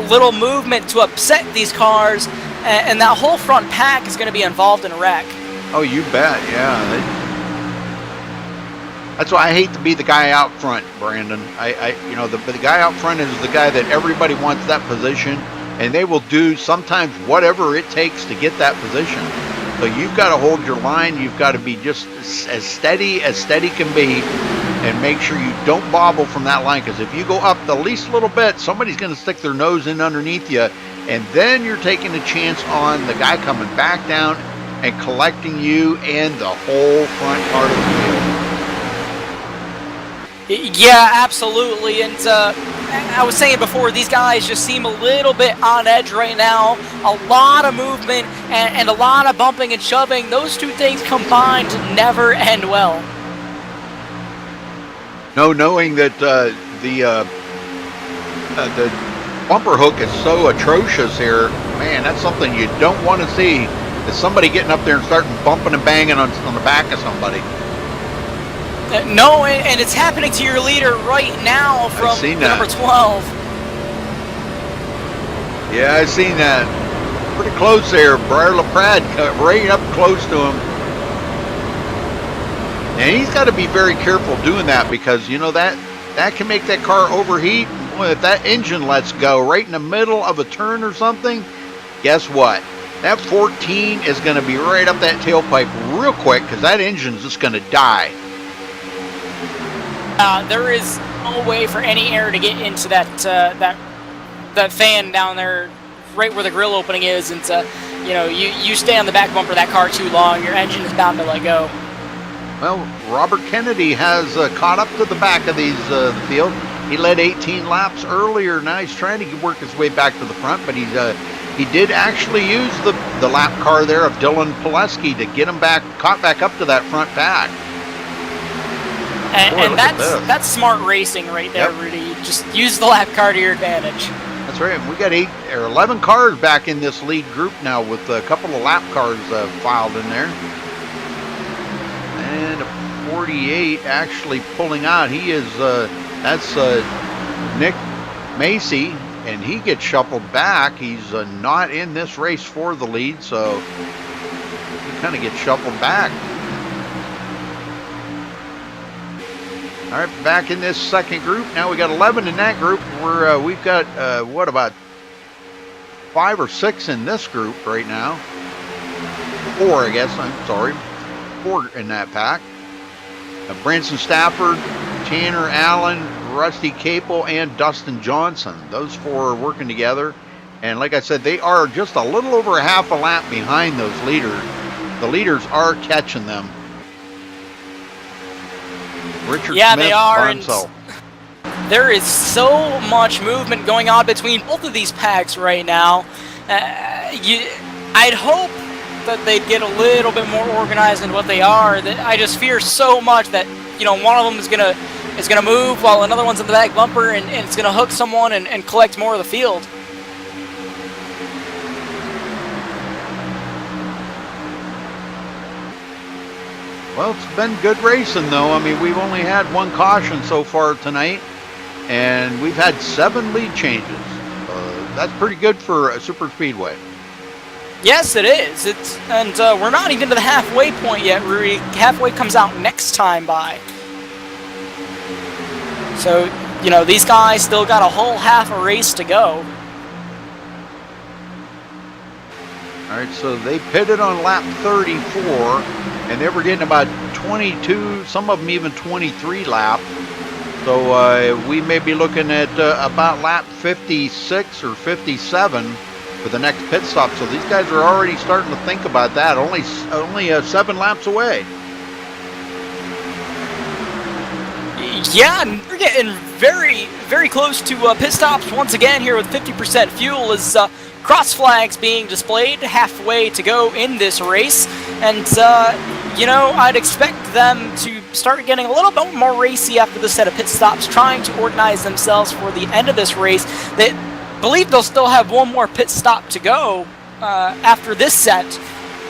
little movement to upset these cars, and that whole front pack is going to be involved in a wreck. Oh, you bet, yeah. That's why I hate to be the guy out front, Brandon. You know, the guy out front is the guy that everybody wants that position, and they will do sometimes whatever it takes to get that position. So you've got to hold your line. You've got to be just as steady can be, and make sure you don't bobble from that line, because if you go up the least little bit, somebody's going to stick their nose in underneath you, and then you're taking a chance on the guy coming back down and collecting you and the whole front part of the field. Yeah, absolutely. And I was saying before, these guys just seem a little bit on edge right now. A lot of movement and a lot of bumping and shoving. Those two things combined never end well. No, knowing that the bumper hook is so atrocious here, man, that's something you don't want to see. Is somebody getting up there and starting bumping and banging on the back of somebody. No, and it's happening to your leader right now from number 12. Yeah, I've seen that. Pretty close there. Briar LaPrade right up close to him. And he's got to be very careful doing that, because, you know, that can make that car overheat. Boy, if that engine lets go right in the middle of a turn or something, guess what? That 14 is going to be right up that tailpipe real quick, because that engine's just going to die. There is no way for any air to get into that fan down there, right where the grill opening is, and you know, you stay on the back bumper of that car too long, your engine is bound to let go. Well, Robert Kennedy has caught up to the back of the field. He led 18 laps earlier. Now he's trying to work his way back to the front, but he did actually use the lap car there of Dylan Pileski to get him caught back up to that front pack. And that's smart racing right there, yep. Rudy. Just use the lap car to your advantage. That's right. We got 11 cars back in this lead group now, with a couple of lap cars filed in there. And a 48 actually pulling out. He is that's Nick Macy, and he gets shuffled back. He's not in this race for the lead, so he kind of gets shuffled back. All right, back in this second group. Now we got 11 in that group. We've got, what, about 5 or 6 in this group right now. 4, I guess. I'm sorry. 4 in that pack. Branson Stafford, Tanner Allen, Rusty Capel, and Dustin Johnson. Those 4 are working together. And like I said, they are just a little over a half a lap behind those leaders. The leaders are catching them. Richard yeah, Smith, they are. And there is so much movement going on between both of these packs right now. I'd hope that they'd get a little bit more organized than what they are. I just fear so much that, you know, one of them is gonna move while another one's in the back bumper, and it's gonna hook someone and collect more of the field. Well, it's been good racing, though. I mean, we've only had 1 caution so far tonight, and we've had 7 lead changes. That's pretty good for a super speedway. Yes, it is. And we're not even to the halfway point yet, Rudy. Halfway comes out next time by. So, you know, these guys still got a whole half a race to go. All right, so they pitted on lap 34, and they were getting about 22, some of them even 23 lap. So we may be looking at about lap 56 or 57 for the next pit stop. So these guys are already starting to think about that. Only 7 laps away. Yeah, and we're getting very, very close to pit stops once again here with 50% fuel as cross flags being displayed halfway to go in this race. And, you know, I'd expect them to start getting a little bit more racy after this set of pit stops, trying to organize themselves for the end of this race. They believe they'll still have one more pit stop to go after this set,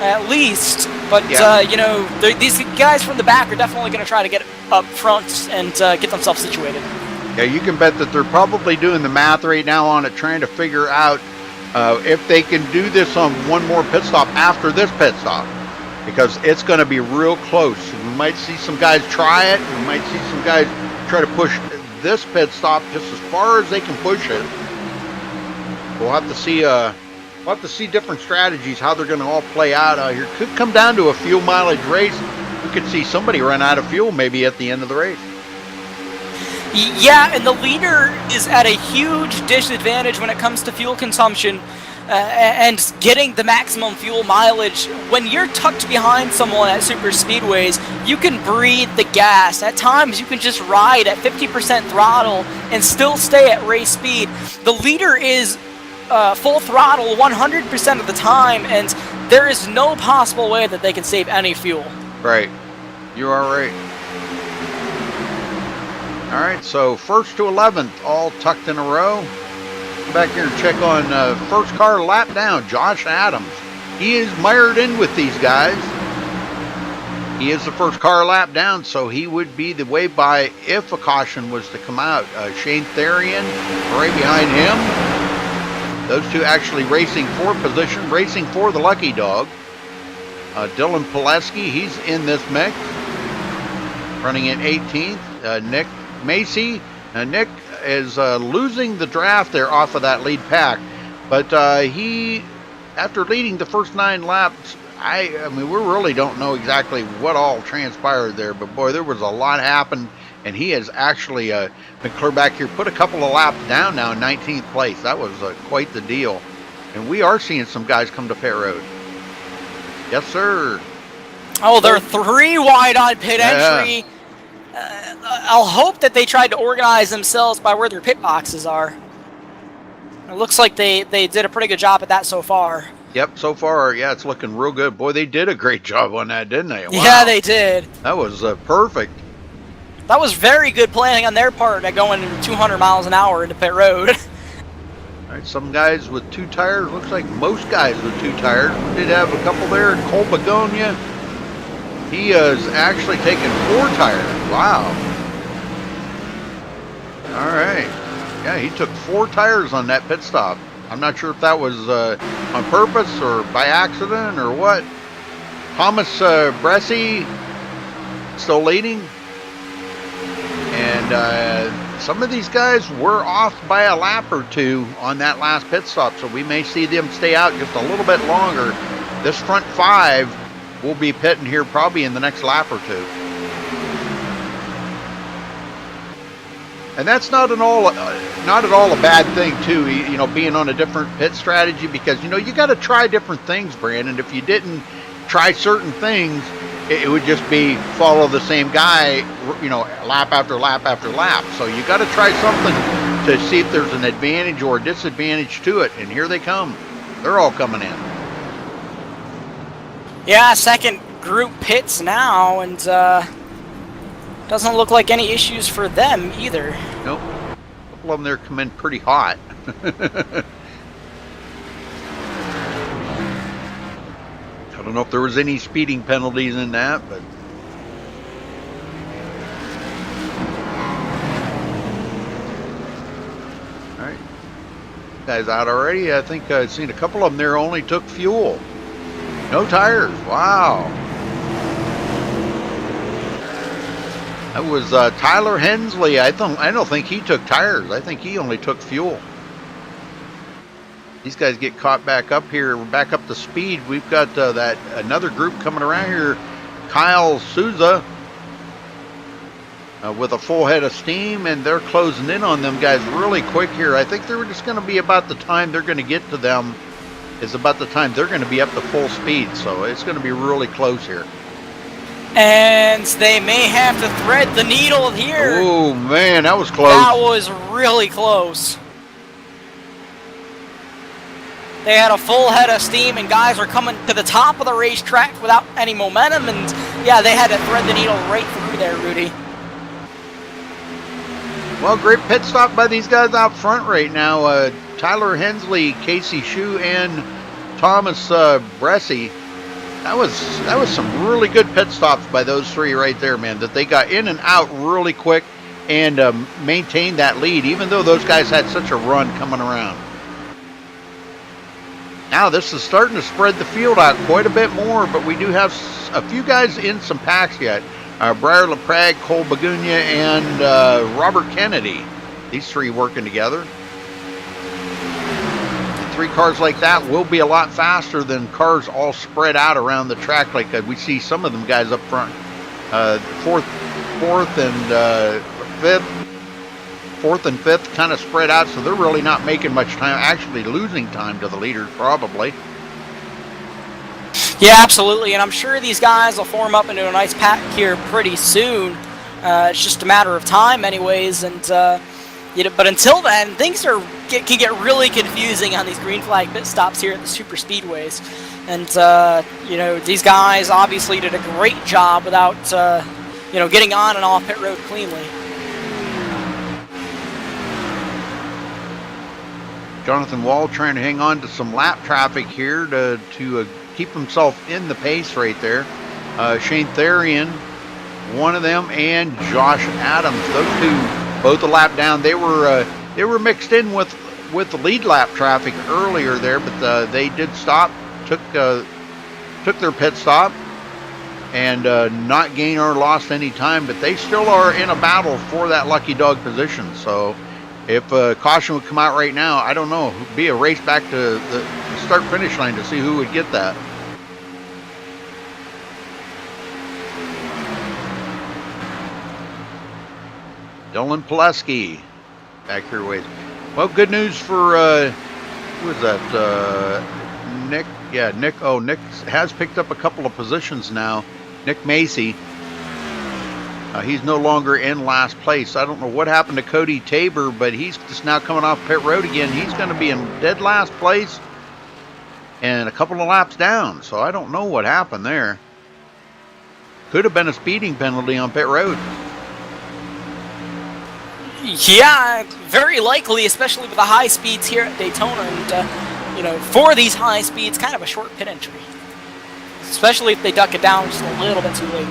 at least. But, yeah. you know, these guys from the back are definitely going to try to get up front and get themselves situated. Yeah, you can bet that they're probably doing the math right now on it, trying to figure out if they can do this on one more pit stop after this pit stop, because it's going to be real close. We might see some guys try it. We might see some guys try to push this pit stop just as far as they can push it. We'll have to see. We'll have to see different strategies, how they're going to all play out out here. Could come down to a fuel mileage race. We could see somebody run out of fuel maybe at the end of the race. Yeah, and the leader is at a huge disadvantage when it comes to fuel consumption and getting the maximum fuel mileage. When you're tucked behind someone at super speedways, you can breathe the gas. At times, you can just ride at 50% throttle and still stay at race speed. The leader is full throttle 100% of the time, and there is no possible way that they can save any fuel. Right. You are right. All right, so 1st to 11th, all tucked in a row. Come back here and check on first car lap down, Josh Adams. He is mired in with these guys. He is the first car lap down, so he would be the way by if a caution was to come out. Shane Therian right behind him. Those two actually racing for position, racing for the lucky dog. Dylan Pileski, he's in this mix, running in 18th. Nick Macy. Nick is losing the draft there off of that lead pack, but he, after leading the first 9 laps, I mean, we really don't know exactly what all transpired there, but boy, there was a lot happened, and he has actually been clear back here, put a couple of laps down now in 19th place. That was quite the deal, and we are seeing some guys come to pit road. Yes, sir. Oh, they're 3 wide on pit entry. I'll hope that they tried to organize themselves by where their pit boxes are. It looks like they did a pretty good job at that so far. Yep, so far, yeah, it's looking real good. Boy, they did a great job on that, didn't they? Wow. Yeah, they did. That was perfect. That was very good planning on their part at going 200 miles an hour into pit road. All right, some guys with 2 tires. Looks like most guys with 2 tires. We did have a couple there. Cole Begonia, he is actually taking 4 tires. Wow. All right. Yeah, he took 4 tires on that pit stop. I'm not sure if that was on purpose or by accident or what. Thomas Bresci still leading. And some of these guys were off by a lap or 2 on that last pit stop, so we may see them stay out just a little bit longer. This front 5 will be pitting here probably in the next lap or 2. And that's not at all a bad thing too, you know, being on a different pit strategy, because, you know, you got to try different things, Brandon. If you didn't try certain things, it would just be follow the same guy, you know, lap after lap after lap. So you got to try something to see if there's an advantage or a disadvantage to it. And here they come. They're all coming in. Yeah, second group pits now, and doesn't look like any issues for them either. Nope. A couple of them there come in pretty hot. I don't know if there was any speeding penalties in that, but all right, guys out already. I think I've seen a couple of them there only took fuel, no tires. Wow. That was Tyler Hensley. I don't think he took tires. I think he only took fuel. These guys get caught back up here. We're back up to speed. We've got that another group coming around here. Kyle Souza with a full head of steam, and they're closing in on them guys really quick here. I think they're just going to be about the time they're going to get to them is about the time they're going to be up to full speed, so it's going to be really close here. And they may have to thread the needle here. Oh man, that was close. That was really close. They had a full head of steam, and guys are coming to the top of the racetrack without any momentum, and yeah, they had to thread the needle right through there, Rudy. Well, great pit stop by these guys out front right now. Tyler Hensley, Casey Shue, and Thomas Bressie. That was some really good pit stops by those three right there, man. That they got in and out really quick and maintained that lead, even though those guys had such a run coming around. Now this is starting to spread the field out quite a bit more, but we do have a few guys in some packs yet. Briar LaPrade, Cole Bagunia, and Robert Kennedy. These three working together. And three cars like that will be a lot faster than cars all spread out around the track like we see some of them guys up front. Fourth and fifth kind of spread out, so they're really not making much time, actually losing time to the leaders probably. Yeah, absolutely, and I'm sure these guys will form up into a nice pack here pretty soon. It's just a matter of time anyways, and but until then, things can get really confusing on these green flag pit stops here at the super speedways. And these guys obviously did a great job without getting on and off pit road cleanly. Jonathan Wall trying to hang on to some lap traffic here to keep himself in the pace right there. Shane Therian, one of them, and Josh Adams. Those two, both a lap down. They were mixed in with the lead lap traffic earlier there, but they did stop, took their pit stop, and not gain or lost any time. But they still are in a battle for that lucky dog position. So if caution would come out right now, I don't know, it'd be a race back to the start-finish line to see who would get that. Dylan Pileski back here ways. Well, good news for who is that? Nick. Yeah, Nick. Oh, Nick has picked up a couple of positions now. Nick Macy. He's no longer in last place. I don't know what happened to Cody Tabor, but he's just now coming off pit road again. He's going to be in dead last place and a couple of laps down. So I don't know what happened there. Could have been a speeding penalty on pit road. Yeah, very likely, especially with the high speeds here at Daytona. And, for these high speeds, kind of a short pit entry. Especially if they duck it down just a little bit too late.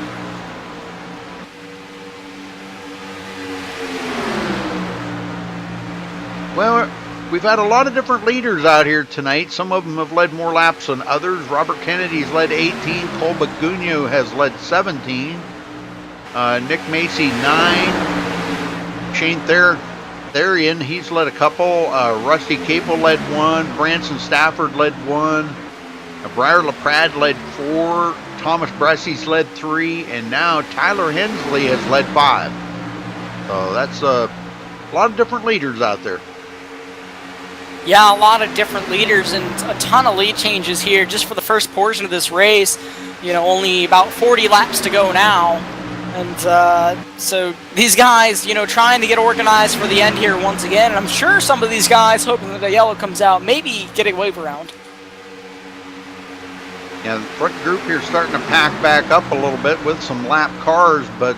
Well, we've had a lot of different leaders out here tonight. Some of them have led more laps than others. Robert Kennedy's led 18. Cole Bagunia has led 17. Nick Macy, 9. Shane Therian, he's led a couple. Rusty Capel led 1. Branson Stafford led 1. Briar LaPrade led 4. Thomas Bressie's led 3. And now Tyler Hensley has led 5. So that's a lot of different leaders out there. Yeah, a lot of different leaders and a ton of lead changes here just for the first portion of this race. Only about 40 laps to go now. And so these guys, trying to get organized for the end here once again. And I'm sure some of these guys, hoping that the yellow comes out, maybe get a wave around. Yeah, the front group here starting to pack back up a little bit with some lap cars. But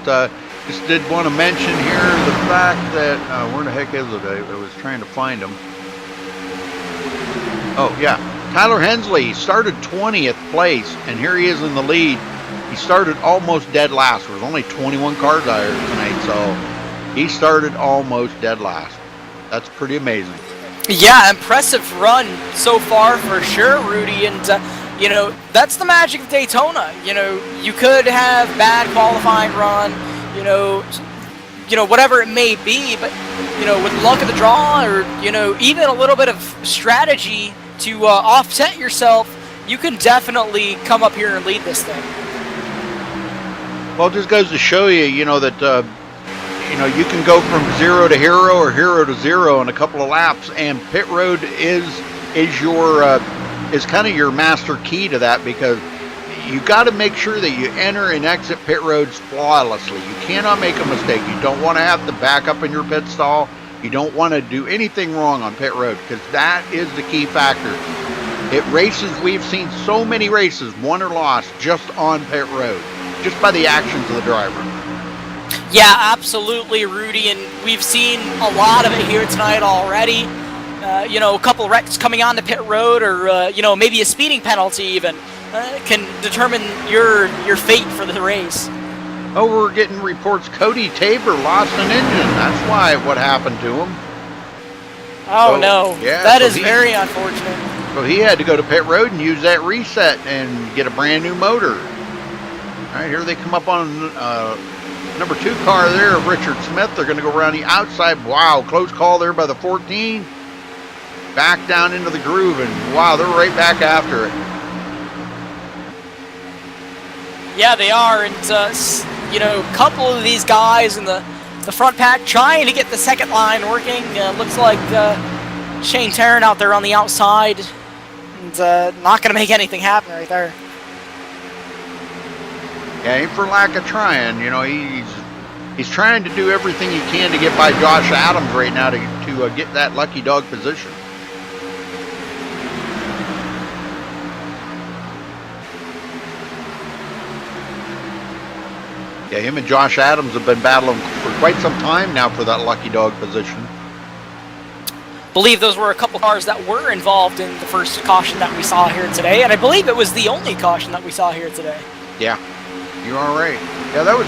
just did want to mention here the fact that, where the heck is it? I was trying to find them. Oh, yeah. Tyler Hensley started 20th place, and here he is in the lead. He started almost dead last. There was only 21 cars out here tonight, so he started almost dead last. That's pretty amazing. Yeah, impressive run so far for sure, Rudy. And, that's the magic of Daytona. You could have bad qualifying run, whatever it may be, but, with luck of the draw or, even a little bit of strategy to offset yourself, you can definitely come up here and lead this thing. Well, it just goes to show you, that you can go from 0 to hero or hero to 0 in a couple of laps, and pit road is kind of your master key to that, because you got to make sure that you enter and exit pit roads flawlessly. You cannot make a mistake. You don't want to have to back up in your pit stall. You don't want to do anything wrong on pit road, because that is the key factor. We've seen so many races won or lost just on pit road, just by the actions of the driver. Yeah, absolutely, Rudy, and we've seen a lot of it here tonight already. A couple wrecks coming on the pit road, or maybe a speeding penalty even, can determine your fate for the race. Oh, we're getting reports Cody Tabor lost an engine. That's what happened to him. Oh, no. Yeah, that is very unfortunate. So he had to go to pit road and use that reset and get a brand new motor. All right, here they come up on number 2 car there of Richard Smith. They're going to go around the outside. Wow, close call there by the 14. Back down into the groove, and wow, they're right back after it. Yeah, they are, and a couple of these guys in the front pack trying to get the second line working. Looks like Shane Tarrant out there on the outside, and not going to make anything happen right there. Yeah, ain't for lack of trying. He's trying to do everything he can to get by Josh Adams right now to get that lucky dog position. Yeah, him and Josh Adams have been battling for quite some time now for that lucky dog position. Believe those were a couple cars that were involved in the first caution that we saw here today, and I believe it was the only caution that we saw here today. Yeah, you are right. Yeah, we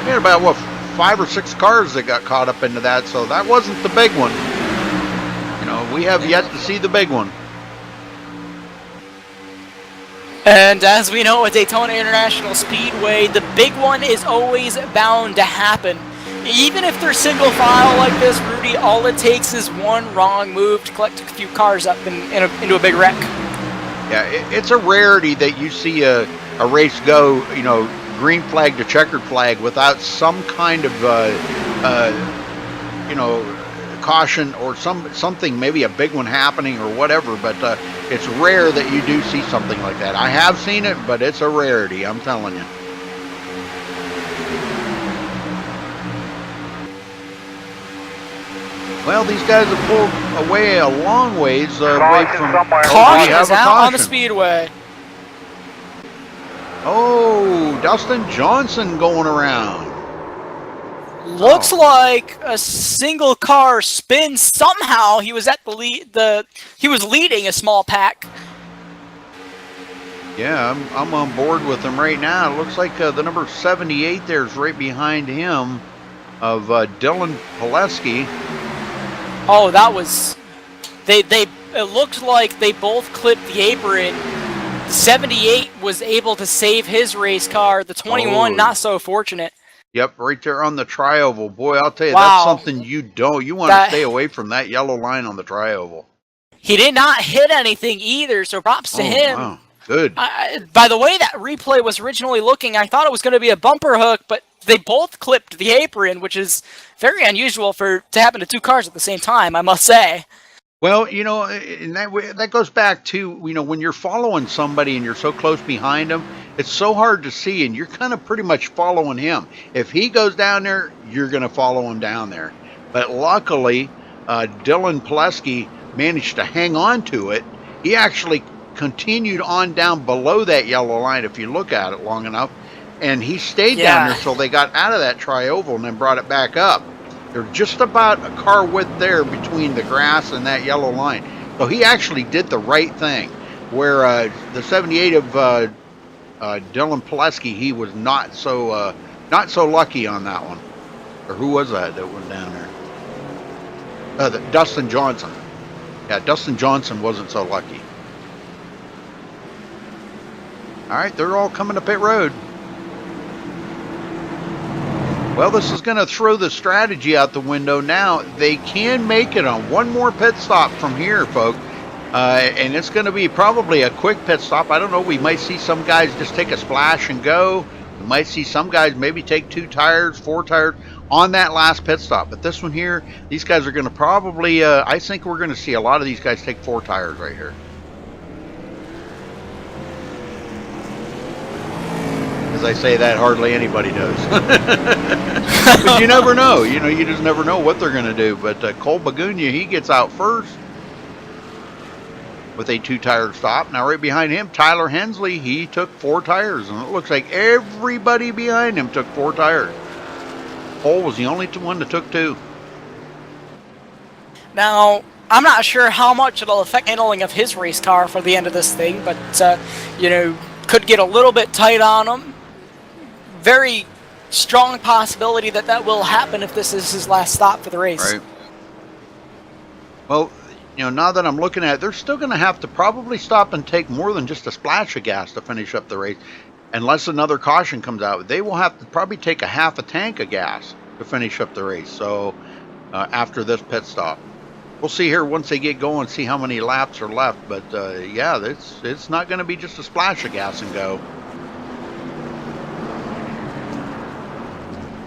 had about 5 or 6 cars that got caught up into that, so that wasn't the big one. We have yet to see the big one. And as we know at Daytona International Speedway, the big one is always bound to happen. Even if they're single file like this, Rudy, all it takes is one wrong move to collect a few cars up into a big wreck. Yeah, it's a rarity that you see a race go, green flag to checkered flag without some kind of, caution or something, maybe a big one happening or whatever, but it's rare that you do see something like that. I have seen it, but it's a rarity, I'm telling you. Well, these guys have pulled away a long ways away from... Caution is out on the speedway. Oh, Dustin Johnson going around. Looks like a single car spin. Somehow he was at he was leading a small pack. Yeah, I'm on board with him right now. It looks like the number 78 there is right behind him of Dylan Pileski. Oh, that was it looked like they both clipped the apron. 78 was able to save his race car. The 21 not so fortunate. Yep, right there on the tri-oval. Boy, I'll tell you, wow. That's something you want to stay away from that yellow line on the tri-oval. He did not hit anything either, so props to him. Wow. Good. By the way that replay was originally looking, I thought it was going to be a bumper hook, but they both clipped the apron, which is very unusual to happen to 2 cars at the same time, I must say. Well, and that goes back to, when you're following somebody and you're so close behind them, it's so hard to see, and you're kind of pretty much following him. If he goes down there, you're going to follow him down there. But luckily, Dylan Pileski managed to hang on to it. He actually continued on down below that yellow line, if you look at it long enough, and he stayed down there till they got out of that tri-oval and then brought it back up. They're just about a car width there between the grass and that yellow line. So he actually did the right thing, where the 78 of Dylan Pileski, he was not so lucky on that one. Or who was that went down there? Dustin Johnson. Yeah, Dustin Johnson wasn't so lucky. All right, they're all coming to pit road. Well, this is going to throw the strategy out the window now. They can make it on one more pit stop from here, folks. And it's going to be probably a quick pit stop. I don't know. We might see some guys just take a splash and go. You might see some guys maybe take 2 tires, 4 tires on that last pit stop. But this one here, these guys are going to probably, I think we're going to see a lot of these guys take 4 tires right here. As I say that, hardly anybody does. But you never know. You know, you just never know what they're going to do. But Cole Bagunia, he gets out first with a 2-tire stop. Now right behind him, Tyler Hensley, he took 4 tires. And it looks like everybody behind him took 4 tires. Cole was the only one that took 2. Now, I'm not sure how much it'll affect handling of his race car for the end of this thing, but, you know, could get a little bit tight on him. Very strong possibility that that will happen if this is his last stop for the race. Right. Well, you know, now that I'm looking at it, they're still going to have to probably stop and take more than just a splash of gas to finish up the race. Unless another caution comes out, they will have to probably take a half a tank of gas to finish up the race. So after this pit stop, we'll see here once they get going, see how many laps are left. But yeah, it's not going to be just a splash of gas and go.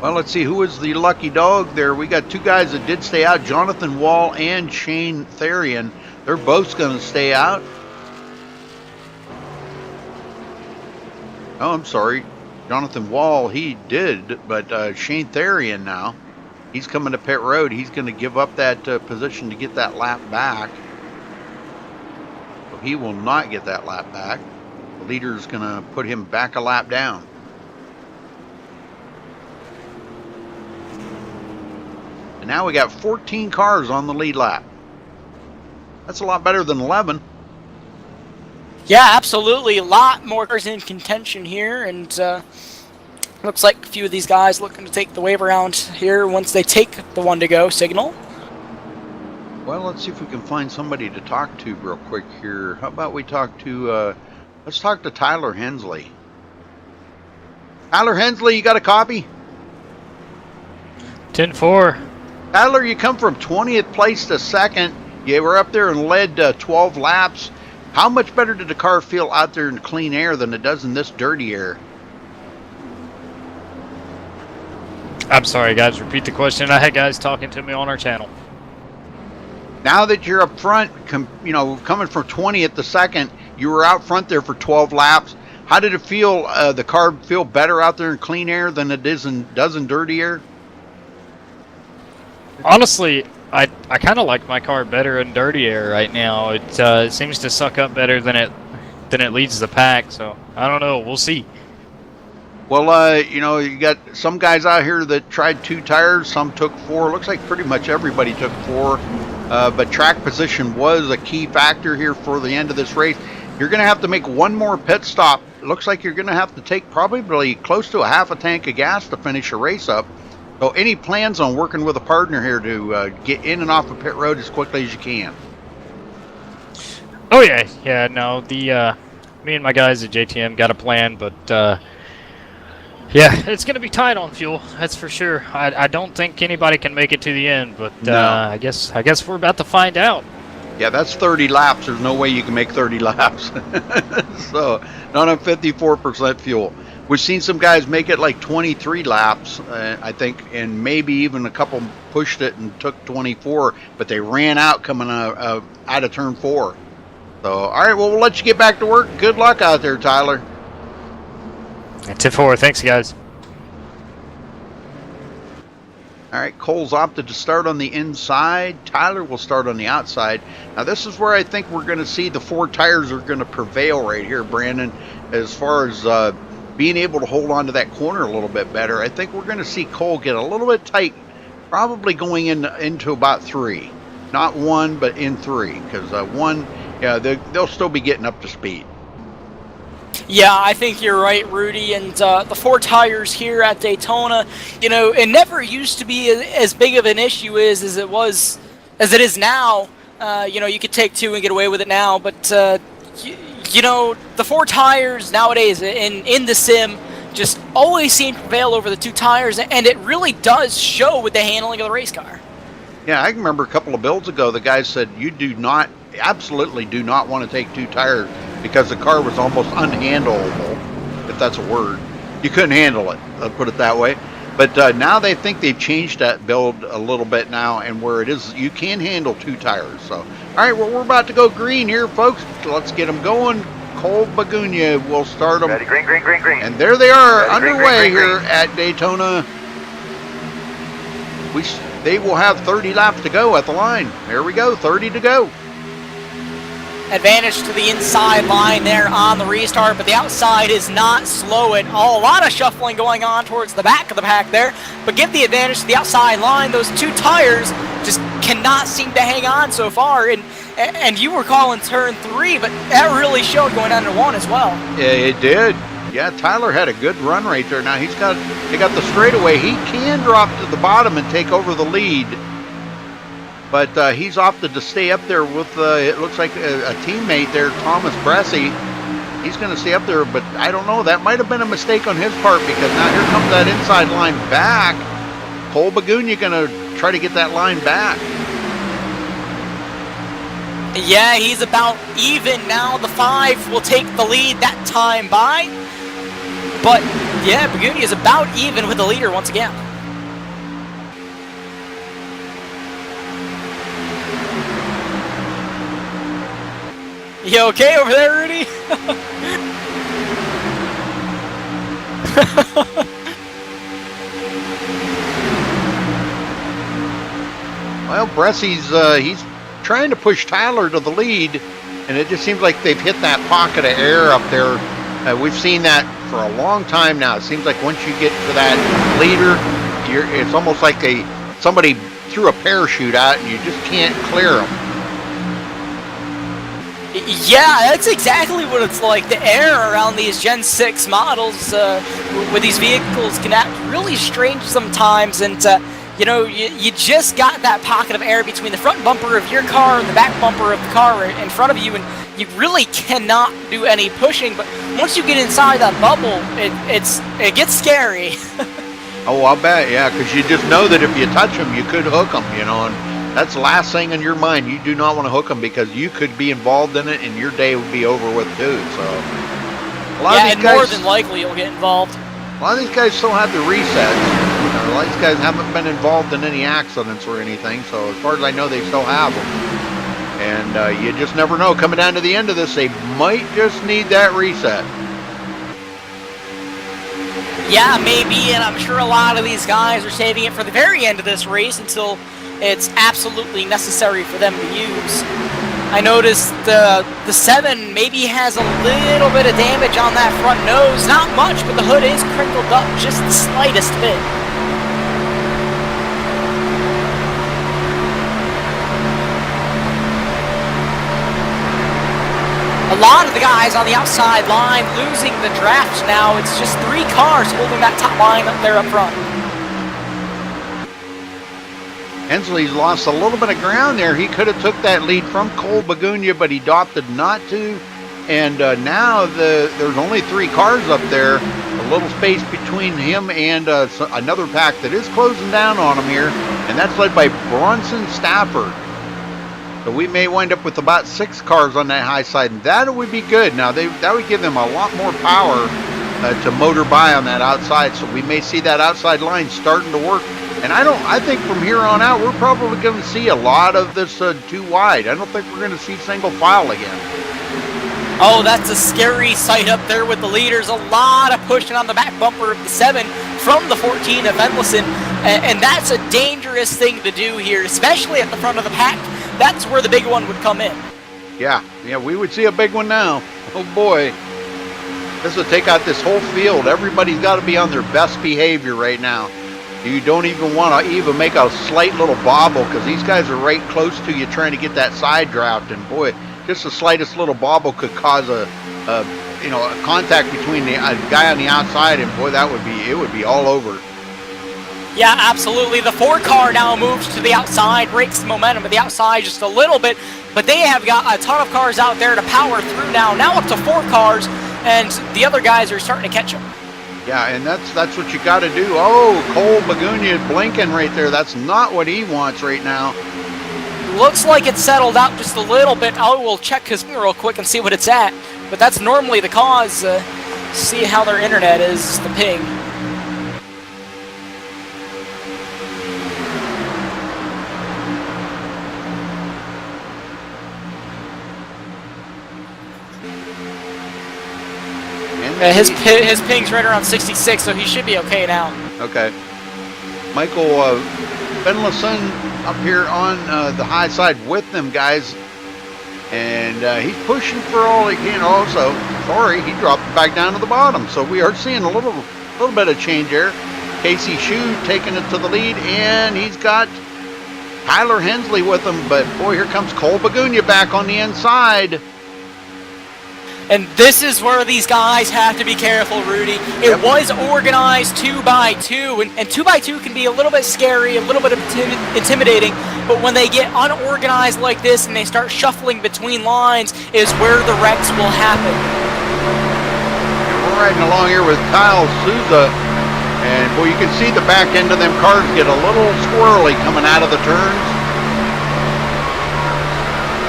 Well, let's see who is the lucky dog there. We got 2 guys that did stay out, Jonathan Wall and Shane Therian. They're both going to stay out. Oh, I'm sorry. Jonathan Wall, he did, but Shane Therian now, he's coming to pit road. He's going to give up that position to get that lap back. So he will not get that lap back. The leader is going to put him back a lap down. And now we got 14 cars on the lead lap. That's a lot better than 11. Yeah, absolutely. A lot more cars in contention here, and looks like a few of these guys looking to take the wave around here once they take the 1-to-go signal. Well, let's see if we can find somebody to talk to real quick here. How about we talk to, let's talk to Tyler Hensley. Tyler Hensley, you got a copy? 10-4. Tyler, you come from 20th place to 2nd. You were up there and led 12 laps. How much better did the car feel out there in clean air than it does in this dirty air? I'm sorry, guys. Repeat the question. I had guys talking to me on our channel. Now that you're up front, you know, coming from 20th to 2nd, you were out front there for 12 laps. How did it feel? The car feel better out there in clean air than it does in dirty air? Honestly, I kind of like my car better in dirty air right now. It seems to suck up better than it leads the pack. So I don't know. We'll see. Well, you know, you got some guys out here that tried 2 tires. Some took 4. Looks like pretty much everybody took 4. But track position was a key factor here for the end of this race. You're going to have to make one more pit stop. It looks like you're going to have to take probably close to a half a tank of gas to finish a race up. So any plans on working with a partner here to get in and off of pit road as quickly as you can? Oh yeah. No, me and my guys at JTM got a plan, but yeah, it's gonna be tight on fuel. That's for sure. I don't think anybody can make it to the end, but no. I guess we're about to find out. Yeah, that's 30 laps. There's no way you can make 30 laps. So not on 54% fuel. We've seen some guys make it like 23 laps, I think, and maybe even a couple pushed it and took 24, but they ran out coming out of turn 4. So, all right, well, we'll let you get back to work. Good luck out there, Tyler. 10-4. Thanks, guys. All right, Cole's opted to start on the inside. Tyler will start on the outside. Now, this is where I think we're going to see the 4 tires are going to prevail right here, Brandon, as far as being able to hold on to that corner a little bit better. I think we're going to see Cole get a little bit tight, probably going into about 3. Not 1, but in 3, because 1, yeah, they'll still be getting up to speed. Yeah, I think you're right, Rudy. And the 4 tires here at Daytona, you know, it never used to be as big of an issue as it is now. You know, you could take 2 and get away with it now, but you know, the 4 tires nowadays in the sim just always seem to prevail over the 2 tires, and it really does show with the handling of the race car. Yeah, I remember a couple of builds ago, the guy said you absolutely do not want to take 2 tires because the car was almost unhandleable, if that's a word. you couldn't handle it. I'll put it that way. But now they think they've changed that build a little bit now, and where it is, you can handle 2 tires. So, all right, well, we're about to go green here, folks. Let's get them going. Cole Begunia will start them. Ready, green, green, green, green. And there they are, Ready, green, underway green, green, here green. at Daytona. They will have 30 laps to go at the line. There we go, 30 to go. Advantage to the inside line there on the restart, but the outside is not slow at all. A lot of shuffling going on towards the back of the pack there, but give the advantage to the outside line. Those 2 tires just cannot seem to hang on so far, and you were calling turn 3, but that really showed going under 1 as well. Yeah, it did. Yeah, Tyler had a good run right there. Now they got the straightaway. He can drop to the bottom and take over the lead. But he's opted to stay up there with, it looks like a teammate there, Thomas Bressy. He's going to stay up there, but I don't know. That might have been a mistake on his part, because now here comes that inside line back. Cole Begunia going to try to get that line back. Yeah, he's about even now. The 5 will take the lead that time by. But, yeah, Begunia is about even with the leader once again. You okay over there, Rudy? Well, Bressy's he's trying to push Tyler to the lead, and it just seems like they've hit that pocket of air up there. We've seen that for a long time now. It seems like once you get to that leader, it's almost like somebody threw a parachute out and you just can't clear them. Yeah, that's exactly what it's like. The air around these Gen 6 models with these vehicles can act really strange sometimes, and you just got that pocket of air between the front bumper of your car and the back bumper of the car in front of you, and you really cannot do any pushing. But once you get inside that bubble, it gets scary. Oh, I'll bet, yeah, because you just know that if you touch them, you could hook them, and that's the last thing in your mind. You do not want to hook them, because you could be involved in it and your day would be over with too. So a lot of these and guys, more than likely you'll get involved. A lot of these guys still have the resets. A lot of these guys haven't been involved in any accidents or anything, so as far as I know, they still have them. And you just never know. Coming down to the end of this, they might just need that reset. Yeah, maybe, and I'm sure a lot of these guys are saving it for the very end of this race until it's absolutely necessary for them to use. I noticed the 7 maybe has a little bit of damage on that front nose. Not much, but the hood is crinkled up just the slightest bit. A lot of the guys on the outside line losing the draft now. It's just 3 cars holding that top line up there up front. Hensley's lost a little bit of ground there. He could have took that lead from Cole Begunia, but he opted not to. And now there's only 3 cars up there. A little space between him and another pack that is closing down on him here. And that's led by Bronson Stafford. So we may wind up with about 6 cars on that high side, and that would be good. Now that would give them a lot more power to motor by on that outside. So we may see that outside line starting to work. And I think from here on out, we're probably going to see a lot of this 2 wide. I don't think we're going to see single file again. Oh, that's a scary sight up there with the leaders. A lot of pushing on the back bumper of the 7 from the 14 of Endlesson. And that's a dangerous thing to do here, especially at the front of the pack. That's where the big one would come in. Yeah, we would see a big one now. Oh boy. This will take out this whole field. Everybody's got to be on their best behavior right now. You don't even want to even make a slight little bobble, because these guys are right close to you trying to get that side draft, and boy, just the slightest little bobble could cause a contact between a guy on the outside, and boy, it would be all over. Yeah, absolutely. The 4 car now moves to the outside, breaks the momentum of the outside just a little bit, but they have got a ton of cars out there to power through now up to 4 cars, and the other guys are starting to catch them. Yeah, and that's what you got to do. Oh, Cole Begunia blinking right there. That's not what he wants right now. Looks like it's settled out just a little bit. I will check his real quick and see what it's at. But that's normally the cause. see how their internet is, the ping. His ping's right around 66, so he should be okay now. Okay. Michael Benlison up here on the high side with them guys, and he's pushing for all he can. Also, sorry, he dropped back down to the bottom, so we are seeing a little bit of change there. Casey Shue taking it to the lead, and he's got Tyler Hensley with him, but boy, here comes Cole Bagunia back on the inside. And this is where these guys have to be careful, Rudy. It was organized 2x2, and 2x2 can be a little bit scary, a little bit intimidating, but when they get unorganized like this and they start shuffling between lines is where the wrecks will happen. We're riding along here with Kyle Souza, and boy, you can see the back end of them cars get a little squirrely coming out of the turns.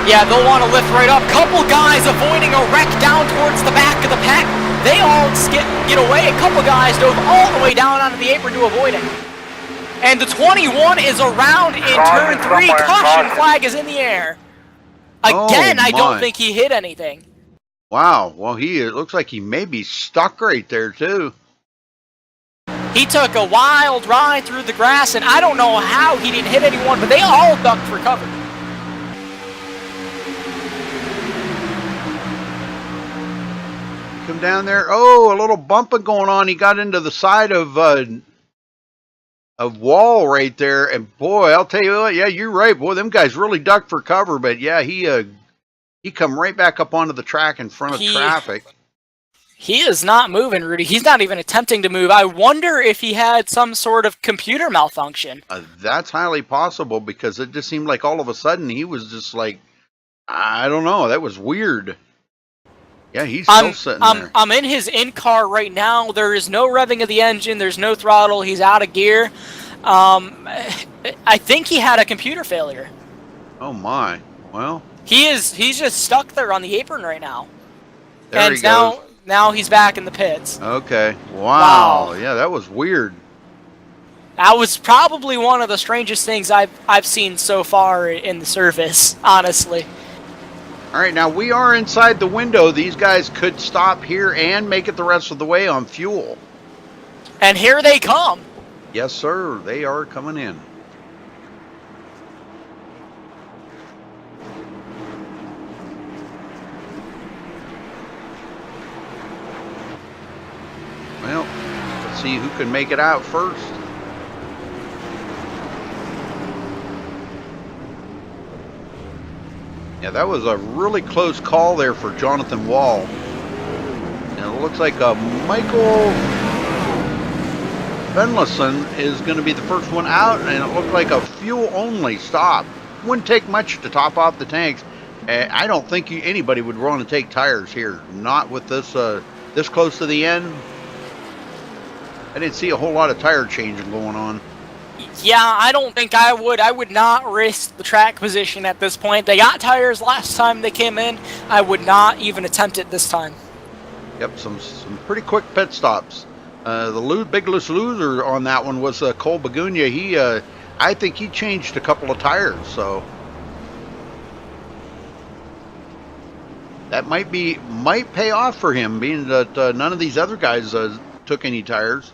Yeah, they'll want to lift right up. Couple guys avoiding a wreck down towards the back of the pack. They all get away. A couple guys dove all the way down onto the apron to avoid it. And the 21 is around in turn 3. Caution flag is in the air. Again, I don't think he hit anything. Wow. Well, it looks like he may be stuck right there, too. He took a wild ride through the grass, and I don't know how he didn't hit anyone, but they all ducked for cover. Come down there. Oh, a little bumping going on. He got into the side of wall right there, and boy, I'll tell you what. Yeah, you're right. Boy, them guys really ducked for cover, but yeah, he come right back up onto the track in front of traffic. He is not moving, Rudy. He's not even attempting to move. I wonder if he had some sort of computer malfunction. That's highly possible, because it just seemed like all of a sudden he was just like, I don't know. That was weird. Yeah, he's still sitting there. I'm in his in-car right now. There is no revving of the engine. There's no throttle. He's out of gear. I think he had a computer failure. Oh, my. Well. He's just stuck there on the apron right now. There he goes. Now he's back in the pits. Okay. Wow. Yeah, that was weird. That was probably one of the strangest things I've seen so far in the service, honestly. All right, now we are inside the window. These guys could stop here and make it the rest of the way on fuel. And here they come. Yes, sir. They are coming in. Well, let's see who can make it out first. Yeah, that was a really close call there for Jonathan Wall. And it looks like Michael Benlison is going to be the first one out, and it looked like a fuel-only stop. Wouldn't take much to top off the tanks. I don't think anybody would want to take tires here. Not with this this close to the end. I didn't see a whole lot of tire changing going on. Yeah, I don't think I would. I would not risk the track position at this point. They got tires last time they came in. I would not even attempt it this time. Yep, some pretty quick pit stops. The biggest loser on that one was Cole Bagunia. I think he changed a couple of tires, so that might pay off for him, being that none of these other guys took any tires.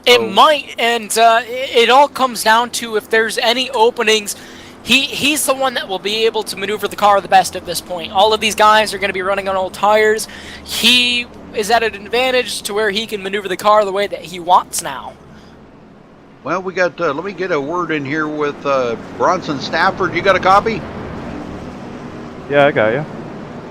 It might, and it all comes down to if there's any openings. He's the one that will be able to maneuver the car the best at this point. All of these guys are going to be running on old tires. He is at an advantage to where he can maneuver the car the way that he wants now. Well, we got. Let me get a word in here with Bronson Stafford. You got a copy? Yeah, I got you.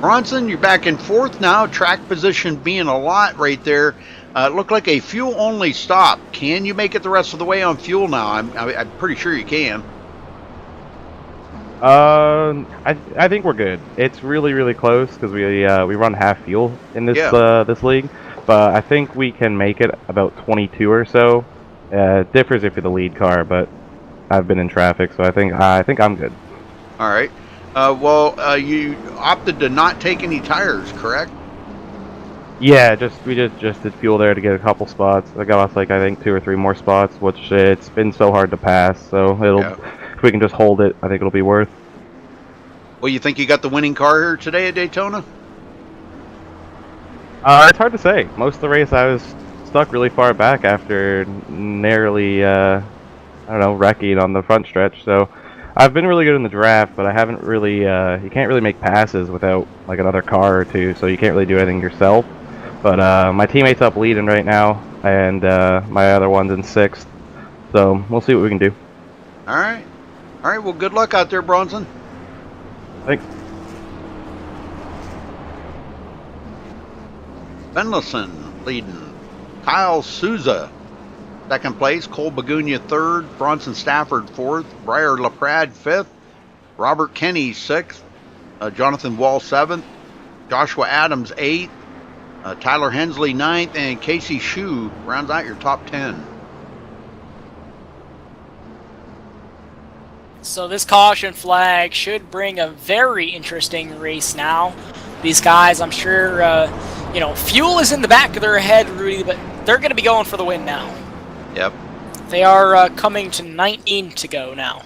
Bronson, you're back in fourth now. Track position being a lot right there. It looked like a fuel-only stop. Can you make it the rest of the way on fuel now? I'm pretty sure you can. I think we're good. It's really, really close because we run half fuel in this this league, but I think we can make it about 22 or so. It differs if you're the lead car, but I've been in traffic, so I think I'm good. All right. Well, you opted to not take any tires, correct? Yeah, we just did fuel there to get a couple spots. I got us like I think 2 or 3 more spots, which it's been so hard to pass. So if we can just hold it, I think it'll be worth. Well, you think you got the winning car here today at Daytona? It's hard to say. Most of the race I was stuck really far back after narrowly, I don't know, wrecking on the front stretch. So I've been really good in the draft, but I haven't really, you can't really make passes without like another car or two, so you can't really do anything yourself. But my teammate's up leading right now, and my other one's in 6th. So we'll see what we can do. All right. All right, well, good luck out there, Bronson. Thanks. Benlison leading. Kyle Souza, 2nd place. Cole Begunia, 3rd. Bronson Stafford, 4th. Briar LaPrade, 5th. Robert Kenny, 6th. Jonathan Wall, 7th. Joshua Adams, 8th. Tyler Hensley, 9th. And Casey Shue rounds out your top 10. So this caution flag should bring a very interesting race now. These guys, I'm sure, you know, fuel is in the back of their head, Rudy, but they're going to be going for the win now. Yep. They are coming to 19 to go now.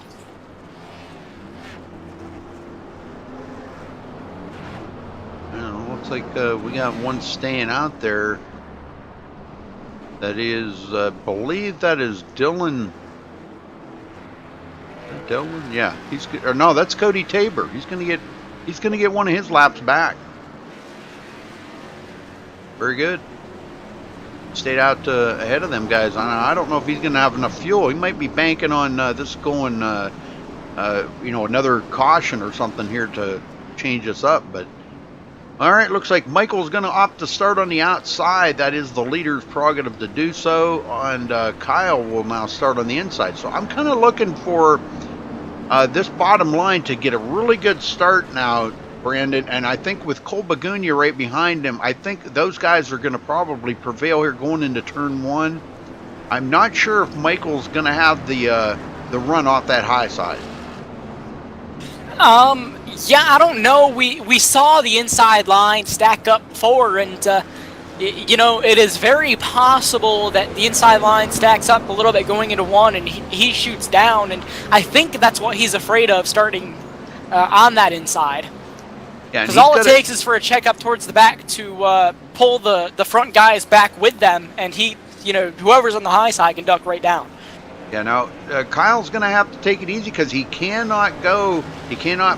Looks like we got one staying out there. That is, I believe that is Dylan. Dylan, yeah, he's or no, that's Cody Tabor. He's gonna get one of his laps back. Very good. Stayed out ahead of them guys. I don't know if he's gonna have enough fuel. He might be banking on this going, you know, another caution or something here to change us up. But all right, looks like Michael's gonna opt to start on the outside. That is the leader's prerogative to do so. And Kyle will now start on the inside. So I'm kind of looking for this bottom line to get a really good start now, Brandon. And I think with Cole Begunia right behind him, I think those guys are going to probably prevail here going into turn 1. I'm not sure if Michael's going to have the run off that high side. Yeah, I don't know. We saw the inside line stack up 4, and you know, it is very possible that the inside line stacks up a little bit going into 1, and he shoots down, and I think that's what he's afraid of, starting on that inside. Yeah, because all it takes is for a check up towards the back to pull the front guys back with them, and he, you know, whoever's on the high side can duck right down. Yeah, now Kyle's going to have to take it easy because he cannot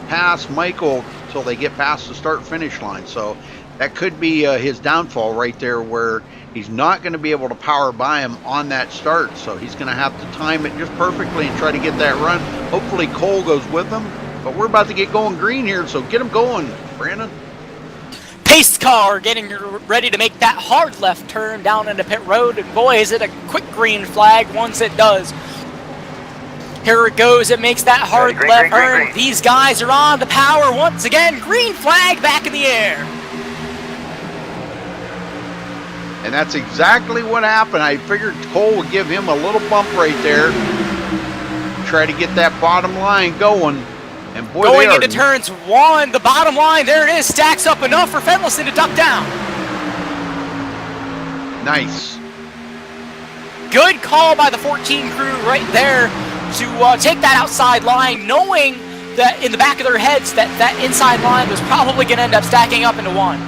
pass Michael till they get past the start-finish line. So that could be his downfall right there, where he's not going to be able to power by him on that start. So he's going to have to time it just perfectly and try to get that run. Hopefully Cole goes with him. But we're about to get going green here, so get him going, Brandon. Pace car getting ready to make that hard left turn down into pit road, and boy, is it a quick green flag once it does. Here it goes, it makes that hard left turn. These guys are on the power once again. Green flag back in the air. And that's exactly what happened. I figured Cole would give him a little bump right there. Try to get that bottom line going. And boy, going into turns 1, the bottom line, there it is, stacks up enough for Fenlison to duck down. Nice. Good call by the 14 crew right there to take that outside line, knowing that in the back of their heads that inside line was probably going to end up stacking up into 1.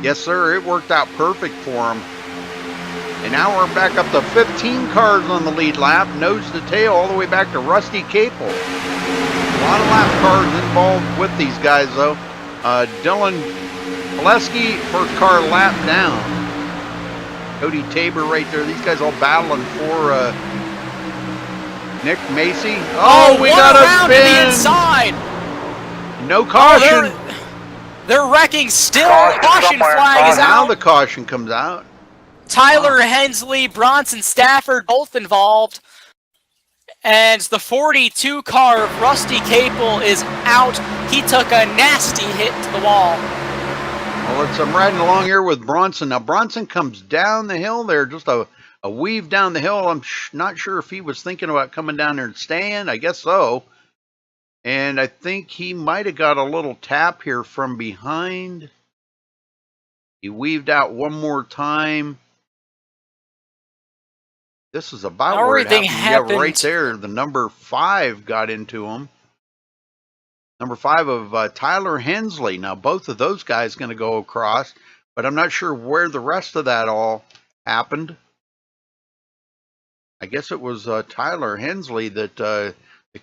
Yes, sir, it worked out perfect for him. And now we're back up to 15 cars on the lead lap, nose to tail, all the way back to Rusty Capel. A lot of lap cars involved with these guys, though. Dylan Pileski, first car lap down. Cody Tabor right there. These guys all battling for Nick Macy. Oh, we got a spin. To the inside. No caution. They're wrecking still. Caution flag is out. Now the caution comes out. Tyler Hensley, Bronson Stafford, both involved. And the 42 car of Rusty Capel is out. He took a nasty hit to the wall. Well, I'm riding along here with Bronson. Now, Bronson comes down the hill there, just a weave down the hill. I'm not sure if he was thinking about coming down there and staying. I guess so. And I think he might have got a little tap here from behind. He weaved out one more time. This is about where it Everything happened. Yeah, right happened. there. The number 5 got into him. Number 5 of Tyler Hensley. Now, both of those guys going to go across, but I'm not sure where the rest of that all happened. I guess it was Tyler Hensley that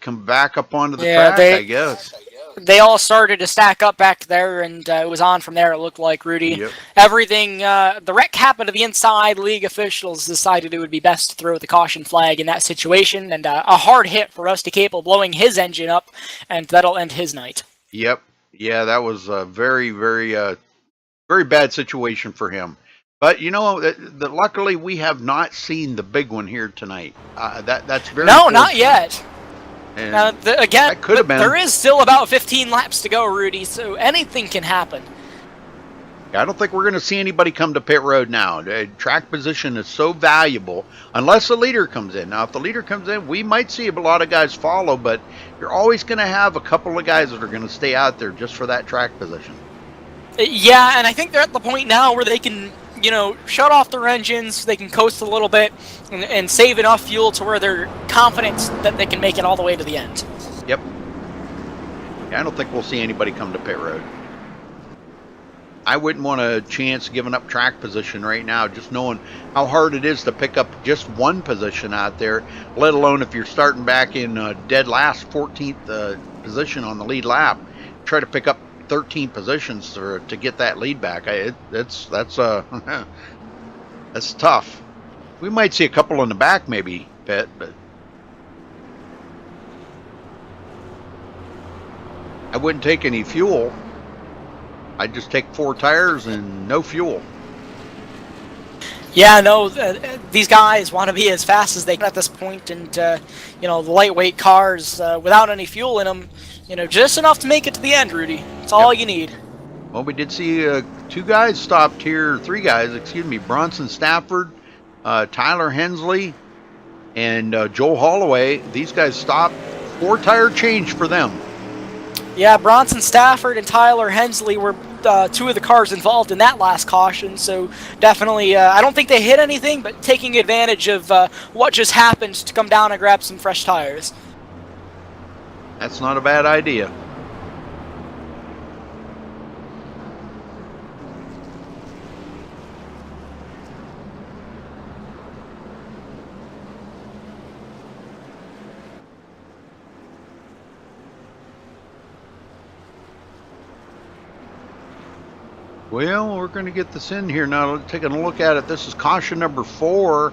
come back up onto the track, I guess. They all started to stack up back there, and it was on from there, it looked like, Rudy. Yep. Everything, the wreck happened to the inside. League officials decided it would be best to throw the caution flag in that situation, and a hard hit for Rusty Capel blowing his engine up, and that'll end his night. Yep. Yeah, that was a very, very, very bad situation for him. But, you know, luckily we have not seen the big one here tonight. That's very No, fortunate. not yet. And Again, that could have been. there is still about 15 laps to go, Rudy, so anything can happen. I don't think we're going to see anybody come to pit road now. Track position is so valuable, unless the leader comes in. Now, if the leader comes in, we might see a lot of guys follow, but you're always going to have a couple of guys that are going to stay out there just for that track position. Yeah, and I think they're at the point now where they can, you know, shut off their engines, they can coast a little bit, and save enough fuel to where they're confident that they can make it all the way to the end. Yep. Yeah, I don't think we'll see anybody come to pit road. I wouldn't want a chance giving up track position right now, just knowing how hard it is to pick up just one position out there, let alone if you're starting back in dead last 14th position on the lead lap. Try to pick up 13 positions to get that lead back. That's that's tough. We might see a couple in the back, maybe, Pitt, but I wouldn't take any fuel. I'd just take 4 tires and no fuel. Yeah, no, these guys want to be as fast as they can at this point, and you know, the lightweight cars without any fuel in them, you know, just enough to make it to the end, Rudy. That's all you need. Well, we did see 2 guys stopped here, 3 guys, excuse me, Bronson Stafford, Tyler Hensley, and Joel Holloway. These guys stopped. 4 tire change for them. Yeah, Bronson Stafford and Tyler Hensley were 2 of the cars involved in that last caution, so definitely, I don't think they hit anything, but taking advantage of what just happened to come down and grab some fresh tires. That's not a bad idea. Well, we're going to get this in here now. Taking a look at it, this is caution number 4,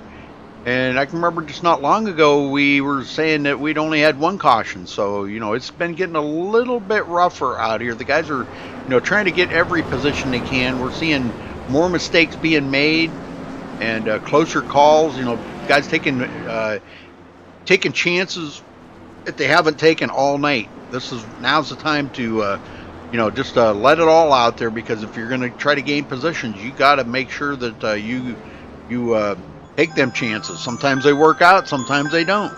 and I can remember just not long ago we were saying that we'd only had 1 caution. So, you know, it's been getting a little bit rougher out here. The guys are, you know, trying to get every position they can. We're seeing more mistakes being made and closer calls. You know, guys taking chances that they haven't taken all night. Now's the time to you know, just let it all out there, because if you're going to try to gain positions, you got to make sure that you take them chances. Sometimes they work out, sometimes they don't.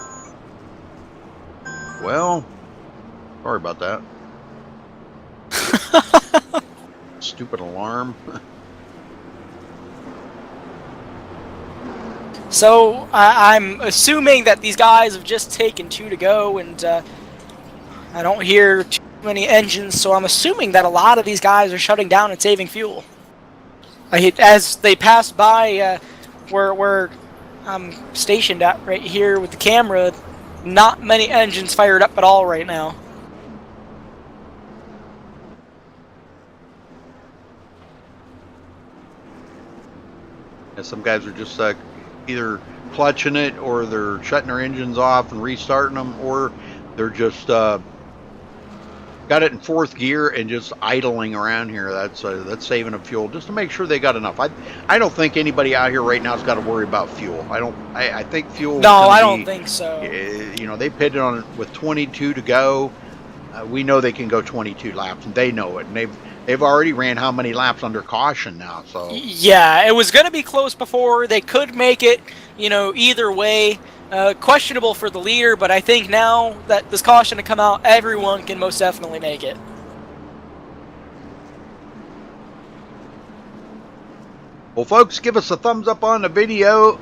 Well, sorry about that. Stupid alarm. So I'm assuming that these guys have just taken 2 to go, and I don't hear too many engines, so I'm assuming that a lot of these guys are shutting down and saving fuel. As they pass by where I'm stationed at right here with the camera, not many engines fired up at all right now. And some guys are just either clutching it, or they're shutting their engines off and restarting them, or they're just got it in 4th gear and just idling around here. That's saving them fuel just to make sure they got enough. I don't think anybody out here right now has got to worry about fuel. I think fuel. No, I don't think so. You know, they pitted on it with 22 to go. We know they can go 22 laps, and they know it. And they've already ran how many laps under caution now? So yeah, it was going to be close before. They could make it, you know, either way. Questionable for the leader, but I think now that this caution to come out, everyone can most definitely make it. Well, folks, give us a thumbs up on the video.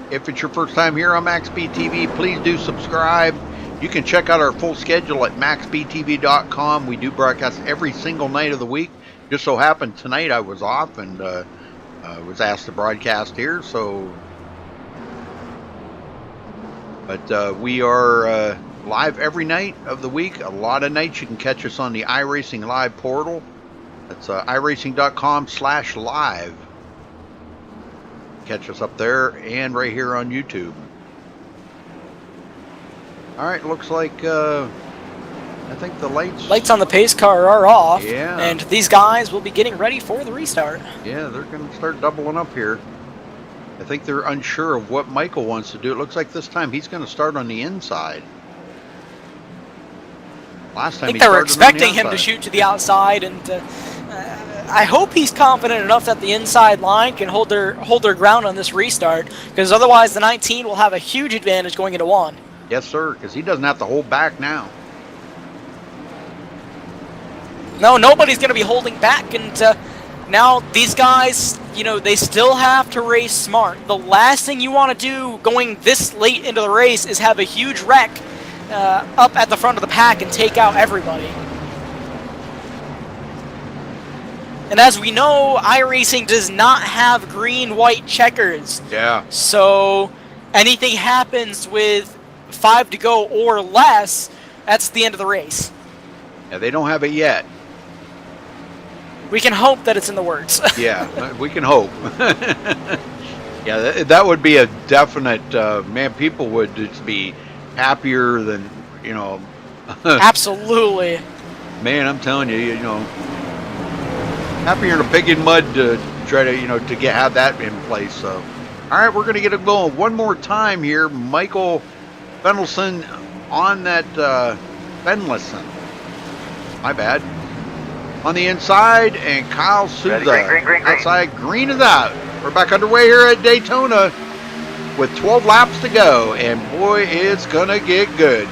If it's your first time here on MaxSpeedTV, please do subscribe. You can check out our full schedule at MaxSpeedTV.com. We do broadcast every single night of the week. Just so happened tonight I was off and was asked to broadcast here. So, but we are live every night of the week. A lot of nights you can catch us on the iRacing Live portal. That's iRacing.com/live. Catch us up there and right here on YouTube. All right, looks like I think the lights on the pace car are off. Yeah. And these guys will be getting ready for the restart. Yeah, they're going to start doubling up here. I think they're unsure of what Michael wants to do. It looks like this time he's going to start on the inside. Last time I think they were expecting him to shoot to the outside, and I hope he's confident enough that the inside line can hold their ground on this restart, because otherwise the 19 will have a huge advantage going into 1. Yes, sir, because he doesn't have to hold back now. No, nobody's going to be holding back, and now these guys, you know, they still have to race smart. The last thing you want to do going this late into the race is have a huge wreck up at the front of the pack and take out everybody. And as we know, iRacing does not have green-white checkers. Yeah. So anything happens with 5 to go or less, that's the end of the race. Yeah, they don't have it yet. We can hope that it's in the works. Yeah, we can hope. Yeah, that would be a definite, man, people would just be happier than, you know. Absolutely. Man, I'm telling you, you know, happier than a pig in mud to try to, you know, to have that in place. So, all right, we're going to get it going one more time here. Michael Fendelson on that, Fendelson. My bad. On the inside, and Kyle Souza green. outside. Green is out. We're back underway here at Daytona with 12 laps to go, and boy, it's gonna get good.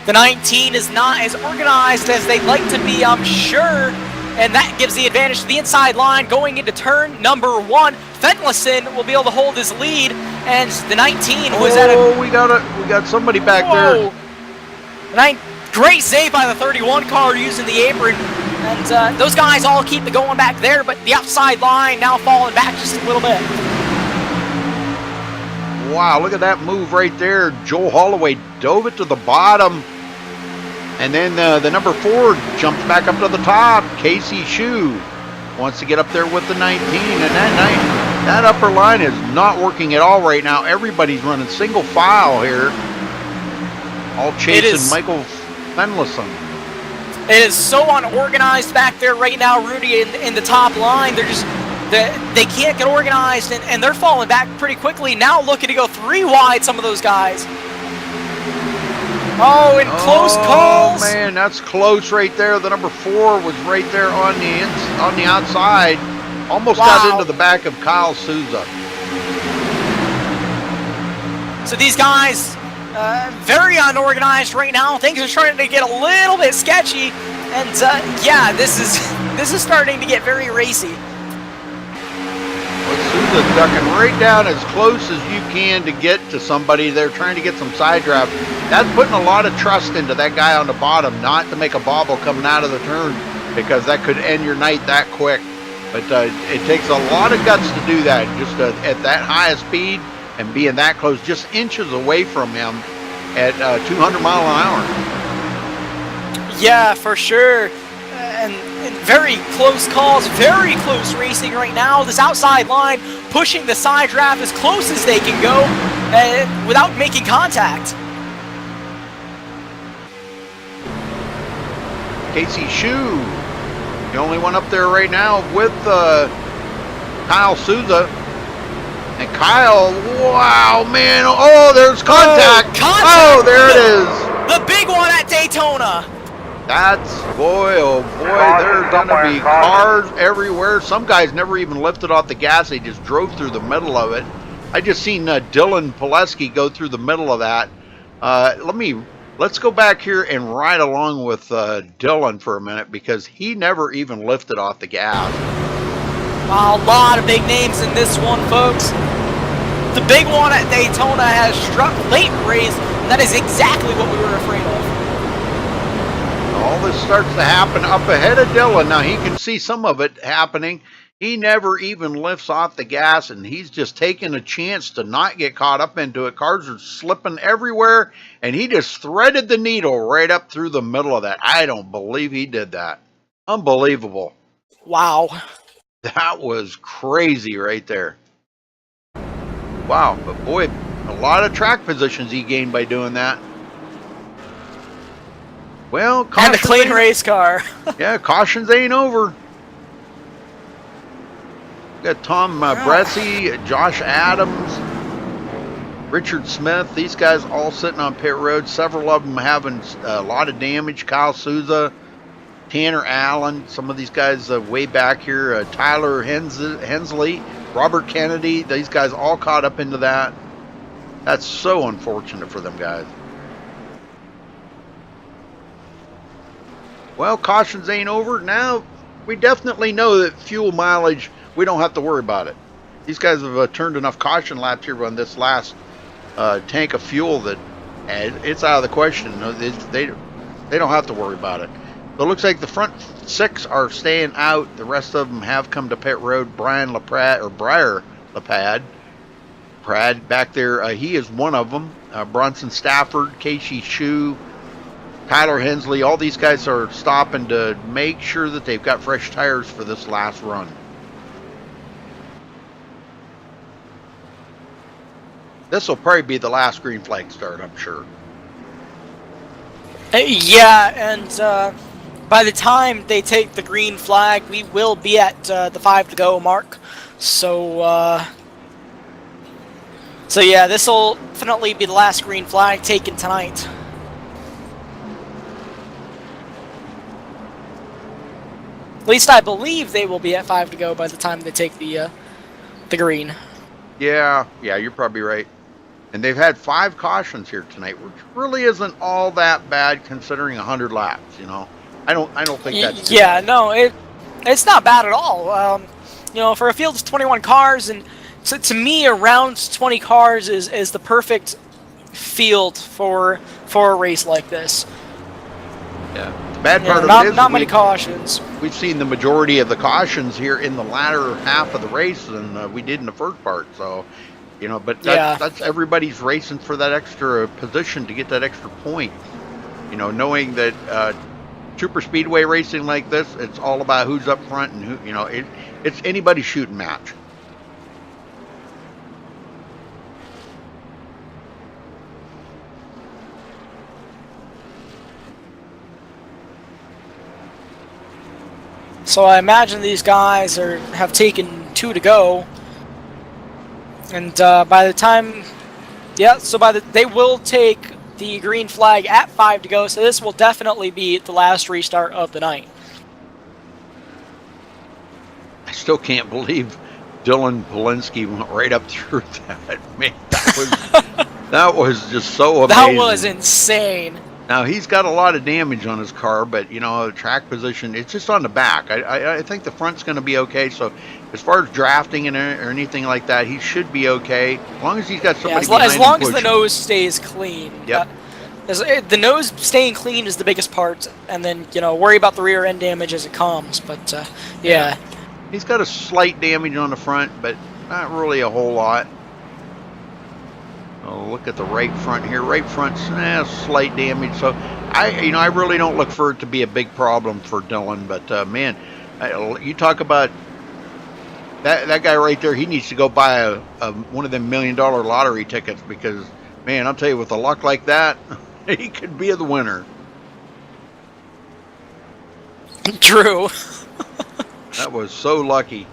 The 19 is not as organized as they'd like to be, I'm sure, and that gives the advantage to the inside line going into turn number 1. Fendelson will be able to hold his lead, and the 19 was at a... Oh, we got somebody back there. Great save by the 31 car using the apron, and those guys all keep the going back there, but the outside line now falling back just a little bit. Wow, look at that move right there. Joel Holloway dove it to the bottom, and then the number 4 jumps back up to the top. Casey Shue wants to get up there with the 19, and that upper line is not working at all right now. Everybody's running single file here, all chasing Michael Fendelson. It is so unorganized back there right now, Rudy, in the top line. They're just they can't get organized, and they're falling back pretty quickly. Now looking to go 3 wide, some of those guys. Oh, and close calls. Oh man, that's close right there. The number 4 was right there on the outside. Almost got into the back of Kyle Souza. So these guys, very unorganized right now. Things are starting to get a little bit sketchy, and yeah, this is starting to get very racy. Souza ducking right down as close as you can to get to somebody. They're trying to get some side draft. That's putting a lot of trust into that guy on the bottom, not to make a bobble coming out of the turn, because that could end your night that quick. But it takes a lot of guts to do that, just at that high of speed and being that close, just inches away from him at 200 mile an hour. Yeah, for sure. And very close calls, very close racing right now. This outside line pushing the side draft as close as they can go without making contact. Casey Shue, the only one up there right now with Kyle Souza. And Kyle, wow, man, oh, there's contact. Oh, there it is. The big one at Daytona. That's, boy, oh boy, there's going to be cars everywhere. Some guys never even lifted off the gas. They just drove through the middle of it. I just seen Dylan Pileski go through the middle of that. Let's go back here and ride along with Dylan for a minute, because he never even lifted off the gas. Wow, a lot of big names in this one, folks. The big one at Daytona has struck late in the race, and that is exactly what we were afraid of. All this starts to happen up ahead of Dylan. Now he can see some of it happening. He never even lifts off the gas, and he's just taking a chance to not get caught up into it. Cars are slipping everywhere, and he just threaded the needle right up through the middle of that. I don't believe he did that. Unbelievable. Wow. That was crazy right there. Wow, but boy, a lot of track positions he gained by doing that. Well, And a clean race car. Yeah, cautions ain't over. Got Tom Bresci, Josh Adams, Richard Smith. These guys all sitting on pit road. Several of them having a lot of damage. Kyle Souza, Tanner Allen. Some of these guys way back here. Tyler Hensley, Robert Kennedy. These guys all caught up into that. That's so unfortunate for them guys. Well, cautions ain't over. Now, we definitely know that fuel mileage, we don't have to worry about it. These guys have turned enough caution laps here on this last tank of fuel that it's out of the question. They don't have to worry about it. So it looks like the front 6 are staying out. The rest of them have come to pit road. Briar Lapad back there, he is one of them. Bronson Stafford, Casey Shue, Tyler Hensley, all these guys are stopping to make sure that they've got fresh tires for this last run. This will probably be the last green flag start, I'm sure. Yeah, and by the time they take the green flag, we will be at the 5 to go mark. So yeah, this will definitely be the last green flag taken tonight. At least I believe they will be at 5 to go by the time they take the green. Yeah, you're probably right. And they've had 5 cautions here tonight, which really isn't all that bad considering 100 laps. You know, I don't think that's yeah, bad. No, it's not bad at all. You know, for a field of 21 cars, and to me, around 20 cars is the perfect field for a race like this. Yeah. The bad part of it is not many cautions. We've seen the majority of the cautions here in the latter half of the race than we did in the first part. So, you know, but that's everybody's racing for that extra position to get that extra point. You know, knowing that super speedway racing like this, it's all about who's up front and who. You know, it's anybody's shooting match. So I imagine these guys have taken 2 to go, and by the time, they will take the green flag at 5 to go. So this will definitely be the last restart of the night. I still can't believe Dylan Polinsky went right up through that. Man, that was just so amazing. That was insane. Now, he's got a lot of damage on his car, but, you know, track position, it's just on the back. I think the front's going to be okay. So, as far as drafting or anything like that, he should be okay. As long as he's got somebody behind him as long as the nose stays clean. Yep. The nose staying clean is the biggest part, and then, you know, worry about the rear end damage as it comes. But, yeah. He's got a slight damage on the front, but not really a whole lot. Oh, look at the right front here. Right front's slight damage. So I really don't look for it to be a big problem for Dylan. But man, you talk about that guy right there. He needs to go buy one of them $1 million lottery tickets, because man, I'll tell you, with a luck like that, he could be the winner. True. That was so lucky.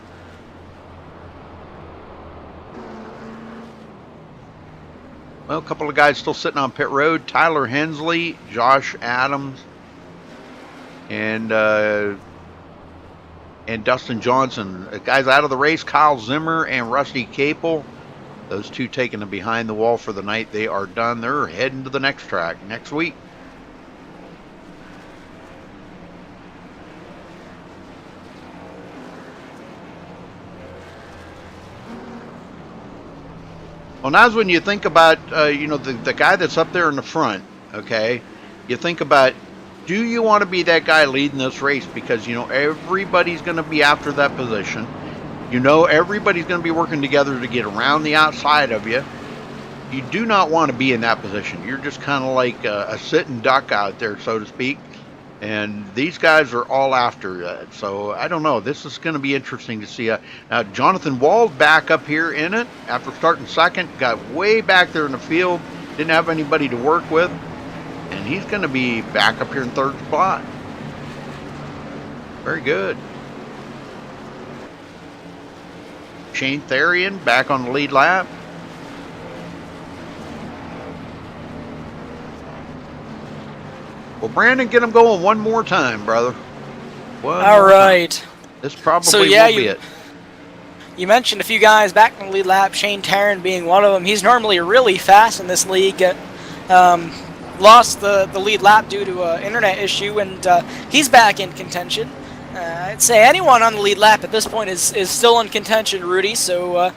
Well, a couple of guys still sitting on pit road. Tyler Hensley, Josh Adams, and Dustin Johnson. The guys out of the race, Kyle Zimmer and Rusty Capel. Those two taking them behind the wall for the night. They are done. They're heading to the next track next week. Well, now's when you think about, the guy that's up there in the front, okay? You think about, do you want to be that guy leading this race? Because, everybody's going to be after that position. Everybody's going to be working together to get around the outside of you. You do not want to be in that position. You're just kind of like a sitting duck out there, so to speak. And these guys are all after it. So, I don't know. This is going to be interesting to see. Now, Jonathan Wall's back up here in it after starting second. Got way back there in the field. Didn't have anybody to work with. And he's going to be back up here in third spot. Very good. Shane Therian back on the lead lap. Well, Brandon, get him going one more time, brother. All right. This probably will be it. You mentioned a few guys back in the lead lap, Shane Tarrant being one of them. He's normally really fast in this league. Lost the lead lap due to an internet issue, and he's back in contention. I'd say anyone on the lead lap at this point is still in contention, Rudy. So,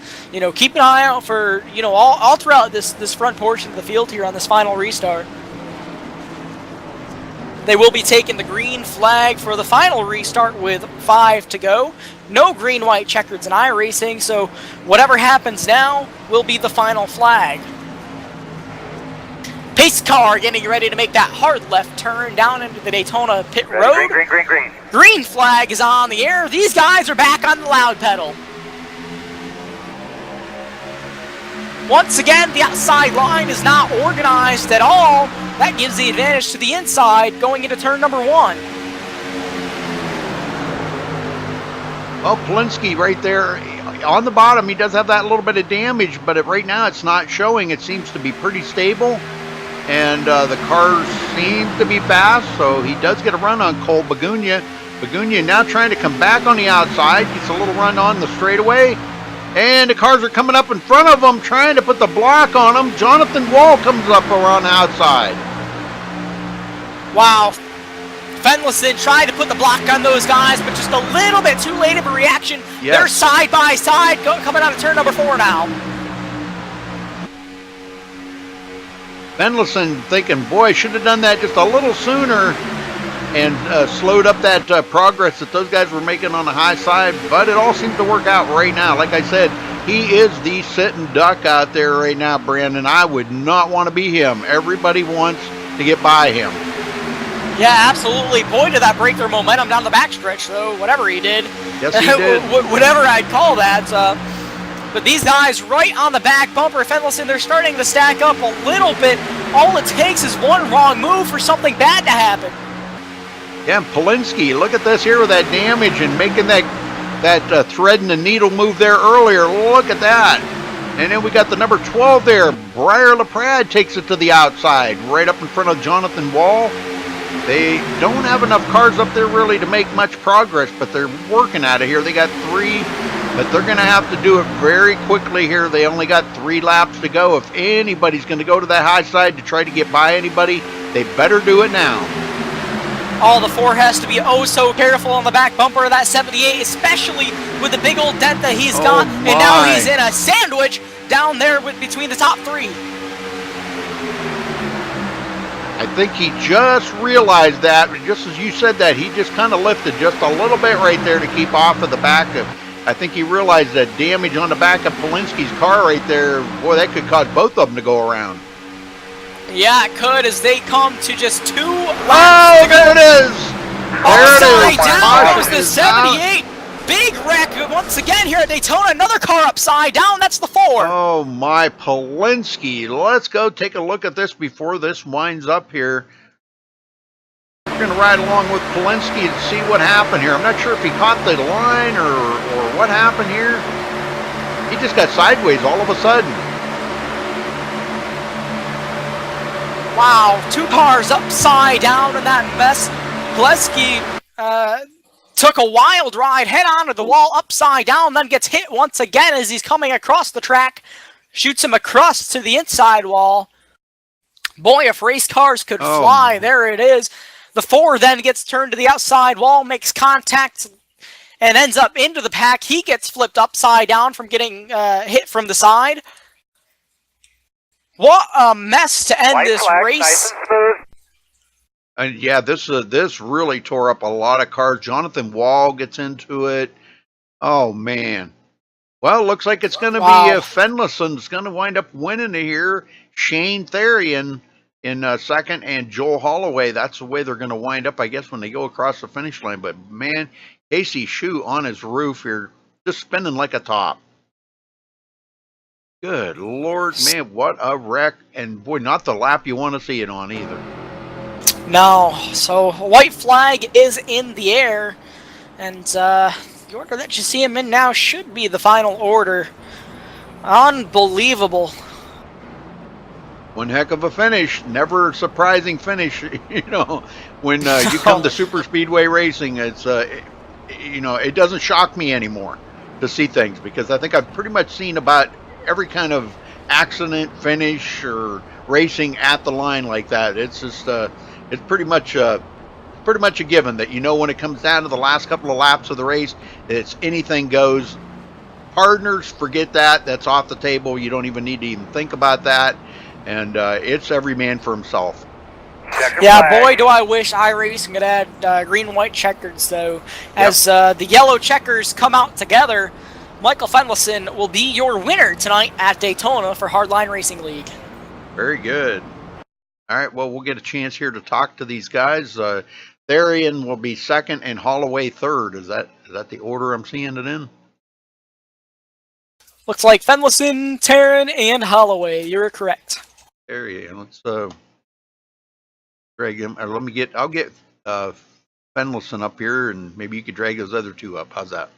keep an eye out for, all throughout this front portion of the field here on this final restart. They will be taking the green flag for the final restart with 5 to go. No green, white checkers in iRacing, so whatever happens now will be the final flag. Pace car getting ready to make that hard left turn down into the Daytona pit road. Green. Green flag is on the air. These guys are back on the loud pedal. Once again, the outside line is not organized at all. That gives the advantage to the inside going into turn number 1. Well, Polinsky right there on the bottom, he does have that little bit of damage, but right now it's not showing. It seems to be pretty stable, and the cars seem to be fast, so he does get a run on Cole Bagunia. Bagunia now trying to come back on the outside, gets a little run on the straightaway, and the cars are coming up in front of him, trying to put the block on him. Jonathan Wall comes up around the outside. Wow. Fenlison tried to put the block on those guys, but just a little bit too late of a reaction. Yes. They're side by side coming out of turn number 4 now. Fenlison thinking, boy, should have done that just a little sooner and slowed up that progress that those guys were making on the high side, but it all seems to work out right now. Like I said, he is the sitting duck out there right now, Brandon. I would not want to be him. Everybody wants to get by him. Yeah, absolutely. Boy, did that break their momentum down the backstretch, though, whatever he did. Yes, he did. Whatever I'd call that. But these guys right on the back bumper, Fenlison, they're starting to stack up a little bit. All it takes is one wrong move for something bad to happen. Yeah, Polinsky, look at this here with that damage and making that thread and the needle move there earlier. Look at that. And then we got the number 12 there. Briar LaPrade takes it to the outside, right up in front of Jonathan Wall. They don't have enough cars up there really to make much progress, but they're working out of here. They got 3, but they're going to have to do it very quickly here. They only got 3 laps to go. If anybody's going to go to that high side to try to get by anybody, they better do it now. All the 4 has to be oh so careful on the back bumper of that 78, especially with the big old dent that he's got. And now he's in a sandwich down there between the top 3. I think he just realized that, just as you said that, he just kind of lifted just a little bit right there to keep off of the back of. I think he realized that damage on the back of Polinsky's car right there, boy, that could cause both of them to go around. Yeah, it could, as they come to just 2 laps. Oh, there it is! Upside down was the 78. Big wreck once again here at Daytona. Another car upside down. That's the 4. Oh, my Polinsky. Let's go take a look at this before this winds up here. We're going to ride along with Polinsky and see what happened here. I'm not sure if he caught the line or what happened here. He just got sideways all of a sudden. Wow, 2 cars upside down in that mess. Polinsky took a wild ride, head onto the wall, upside down, then gets hit once again as he's coming across the track. Shoots him across to the inside wall. Boy, if race cars could fly, there it is. The 4 then gets turned to the outside wall, makes contact, and ends up into the pack. He gets flipped upside down from getting hit from the side. What a mess to end White this flag, race. nice and smooth. And yeah, this really tore up a lot of cars. Jonathan Wall gets into it. Oh man. Well, looks like it's going to be Fenlison's going to wind up winning it here. Shane Therian in second, and Joel Holloway. That's the way they're going to wind up, I guess, when they go across the finish line. But man, Casey Shue on his roof here, just spinning like a top. Good Lord, man, what a wreck. And boy, not the lap you want to see it on either. No, so white flag is in the air, and the order that you see him in now should be the final order. Unbelievable. One heck of a finish. Never a surprising finish. You know, when you come to super speedway racing, it's you know, it doesn't shock me anymore to see things, because I think I've pretty much seen about every kind of accident finish or racing at the line like that. It's just it's pretty much a given that, you know, when it comes down to the last couple of laps of the race, it's anything goes. Partners, forget that. That's off the table. You don't even need to even think about that. And it's every man for himself. Yeah, boy, do I wish iRacing could add green and white checkers, though. As the yellow checkers come out together, Michael Fenlison will be your winner tonight at Daytona for Hardline Racing League. Very good. All right, well, we'll get a chance here to talk to these guys. Therian will be second and Holloway third. Is that the order I'm seeing it in? Looks like Fenlison, Taryn, and Holloway. You're correct. Therian, let's drag him. I'll get Fenlison up here, and maybe you could drag those other two up. How's that?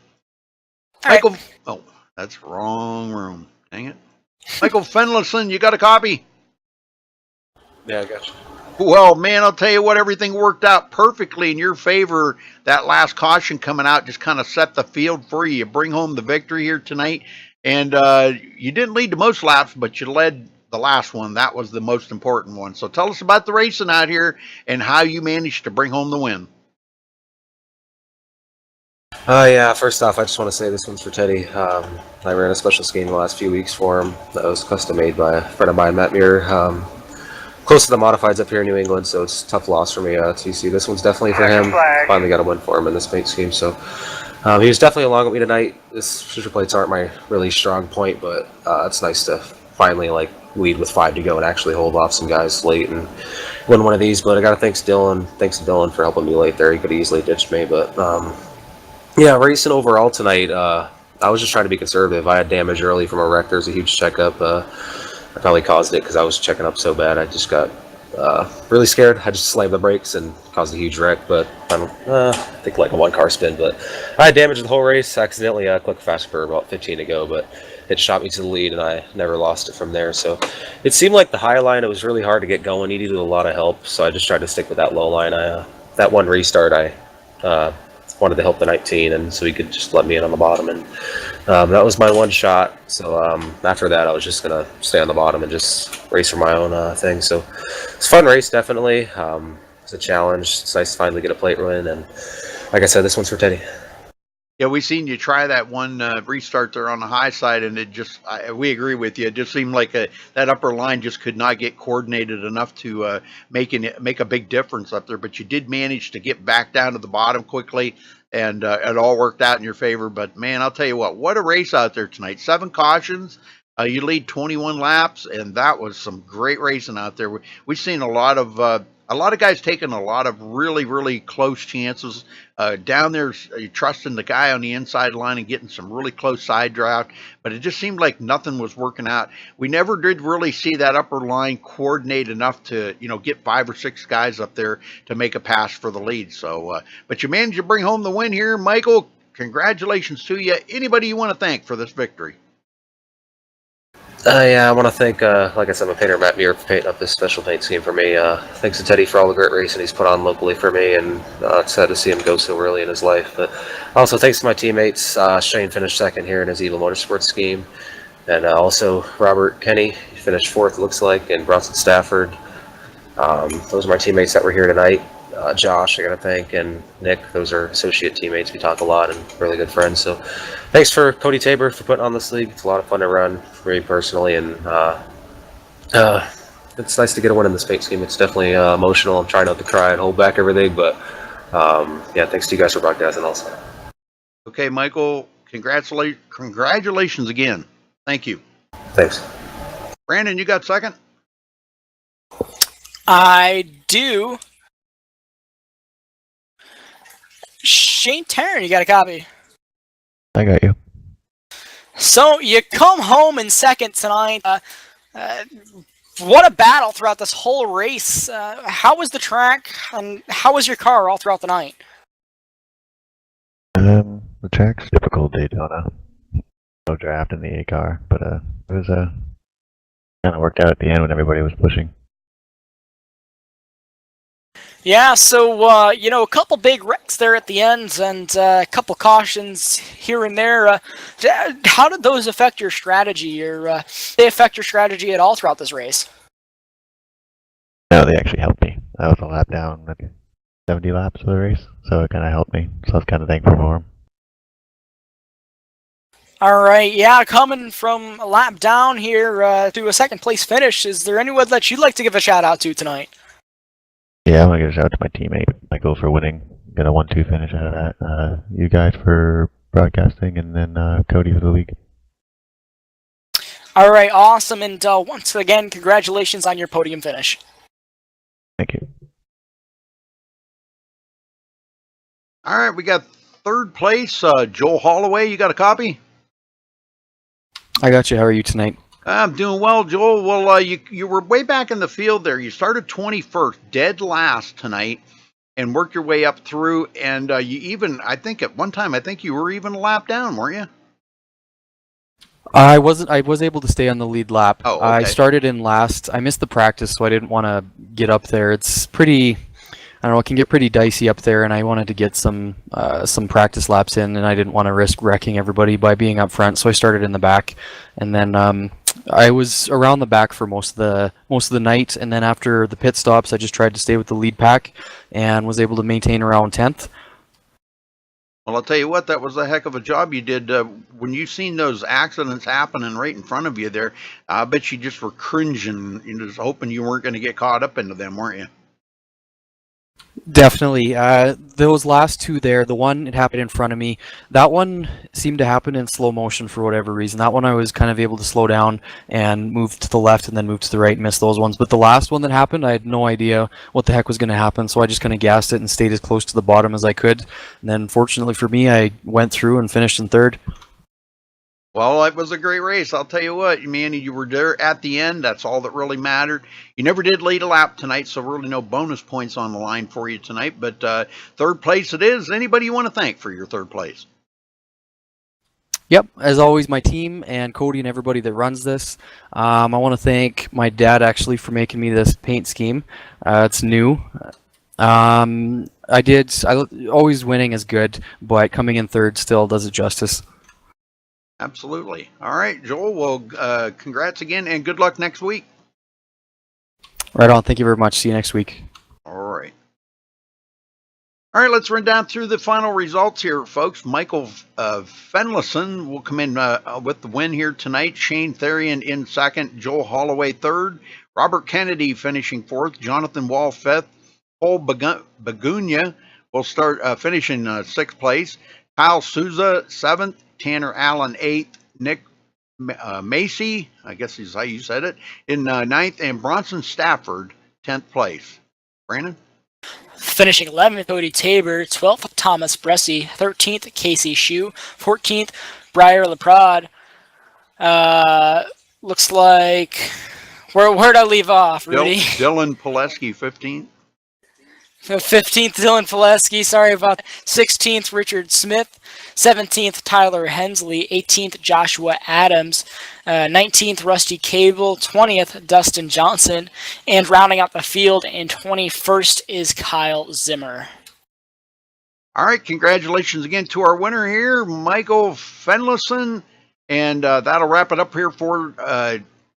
Michael, oh, that's wrong room. Dang it. Michael Fenlison, you got a copy? Yeah, I got you. Well, man, I'll tell you what, everything worked out perfectly in your favor. That last caution coming out just kind of set the field for you. You bring home the victory here tonight. And you didn't lead to most laps, but you led the last one. That was the most important one. So tell us about the racing out here and how you managed to bring home the win. Yeah, first off, I just want to say this one's for Teddy. I ran a special scheme the last few weeks for him that was custom made by a friend of mine, Matt Muir. Close to the modifieds up here in New England, so it's a tough loss for me, TC. This one's definitely for him. Finally got a win for him in this paint scheme, so he was definitely along with me tonight. This super plates aren't my really strong point, but it's nice to finally lead with 5 to go and actually hold off some guys late and win one of these. But I gotta thanks to Dylan for helping me late there. He could have easily ditched me, but yeah, racing overall tonight, I was just trying to be conservative. I had damage early from a wreck. There's a huge checkup. I probably caused it because I was checking up so bad. I just got really scared. I just slammed the brakes and caused a huge wreck, but I think like a 1-car spin. But I had damage the whole race. I accidentally clicked fast for about 15 to go, but it shot me to the lead, and I never lost it from there. So it seemed like the high line, it was really hard to get going. Needed a lot of help, so I just tried to stick with that low line. That one restart, I wanted to help the 19, and so he could just let me in on the bottom, and that was my one shot. So after that, I was just gonna stay on the bottom and just race for my own thing. So it's a fun race, definitely. It's a challenge. It's nice to finally get a plate win, and like I said, this one's for Teddy. Yeah, we seen you try that one restart there on the high side, and it just, we agree with you. It just seemed like that upper line just could not get coordinated enough to make a big difference up there. But you did manage to get back down to the bottom quickly, and it all worked out in your favor. But man, I'll tell you what a race out there tonight. 7 cautions. You lead 21 laps, and that was some great racing out there. We've seen a lot of guys taking a lot of really, really close chances. Down there, trusting the guy on the inside line and getting some really close side draft, but it just seemed like nothing was working out. We never did really see that upper line coordinate enough to, get 5 or 6 guys up there to make a pass for the lead. So, but you managed to bring home the win here, Michael. Congratulations to you. Anybody you want to thank for this victory? Yeah, I want to thank, like I said, my painter Matt Muir for painting up this special paint scheme for me. Thanks to Teddy for all the great racing he's put on locally for me, and it's sad to see him go so early in his life. But also thanks to my teammates. Shane finished second here in his Evil Motorsports scheme, and also Robert Kenny, he finished 4th, it looks like, and Bronson Stafford. Those are my teammates that were here tonight. Josh, I got to thank, and Nick. Those are associate teammates. We talk a lot and really good friends. So thanks for Cody Tabor for putting on this league. It's a lot of fun to run for me personally, and It's nice to get a win in this paint scheme. It's definitely emotional. I'm trying not to cry and hold back everything, but yeah, thanks to you guys for broadcasting also. Okay, Michael, congratulations again. Thank you. Thanks. Brandon, you got second? I do. Shane Tarrant, you got a copy. I got you. So you come home in second tonight. What a battle throughout this whole race. How was the track, and how was your car all throughout the night? The track's typical Daytona. No draft in the A car, but it was kind of worked out at the end when everybody was pushing. Yeah, so a couple big wrecks there at the end, and a couple cautions here and there. How did those affect your strategy, or did they affect your strategy at all throughout this race? No, they actually helped me. I was a lap down, maybe 70 laps of the race, so it kind of helped me. So I was kind of thankful for them. All right, yeah, coming from a lap down here to a second place finish, is there anyone that you'd like to give a shout out to tonight? Yeah, I want to give a shout out to my teammate, Michael, for winning. Got a 1-2 finish out of that. You guys for broadcasting, and then Cody for the league. All right, awesome, and once again, congratulations on your podium finish. Thank you. All right, we got third place, Joel Holloway. You got a copy? I got you. How are you tonight? I'm doing well, Joel. Well, you were way back in the field there. You started 21st, dead last tonight, and worked your way up through. And you even, I think at one time, you were even a lap down, weren't you? I wasn't. I was able to stay on the lead lap. Oh, okay. I started in last. I missed the practice, so I didn't want to get up there. It's pretty. I don't know. It can get pretty dicey up there, and I wanted to get some practice laps in, and I didn't want to risk wrecking everybody by being up front. So I started in the back, and then I was around the back for most of the night. And then after the pit stops, I just tried to stay with the lead pack, and was able to maintain around 10th. Well, I'll tell you what, that was a heck of a job you did. When you seen those accidents happening right in front of you there, I bet you just were cringing, just hoping you weren't going to get caught up into them, weren't you? Definitely. Those last two there, the one it happened in front of me, that one seemed to happen in slow motion for whatever reason. That one I was kind of able to slow down and move to the left and then move to the right and miss those ones. But the last one that happened, I had no idea what the heck was going to happen, so I just kind of gassed it and stayed as close to the bottom as I could. And then fortunately for me, I went through and finished in third. Well, it was a great race. I'll tell you what, man, you were there at the end. That's all that really mattered. You never did lead a lap tonight, so really no bonus points on the line for you tonight. But third place it is. Anybody you want to thank for your third place? Yep, as always, my team and Cody and everybody that runs this. I want to thank my dad actually for making me this paint scheme. It's new. Always winning is good, but coming in third still does it justice. Absolutely. All right, Joel. Well, congrats again, and good luck next week. Right on. Thank you very much. See you next week. All right. All right, let's run down through the final results here, folks. Michael Fenlison will come in with the win here tonight. Shane Therian in second. Joel Holloway third. Robert Kennedy finishing fourth. Jonathan Wall fifth. Paul Bagunia will start finishing sixth place. Kyle Souza seventh. Tanner Allen 8th, Nick Macy, I guess is how you said it, in 9th, and Bronson Stafford 10th place. Brandon? Finishing 11th, Cody Tabor. 12th, Thomas Bressy. 13th, Casey Shue. 14th, Briar LaPrade. Looks like... Where'd I leave off, Rudy? Dylan Pileski, 15th. 15th, Dylan Pileski. Sorry about that. 16th, Richard Smith. 17th, Tyler Hensley. 18th, Joshua Adams. 19th, Rusty Cable. 20th, Dustin Johnson. And rounding out the field in 21st is Kyle Zimmer. All right, congratulations again to our winner here, Michael Fenlison. And that'll wrap it up here for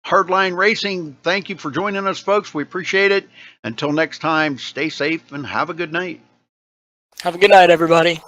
Hardline Racing. Thank you for joining us, folks. We appreciate it. Until next time, stay safe and have a good night. Have a good night, everybody.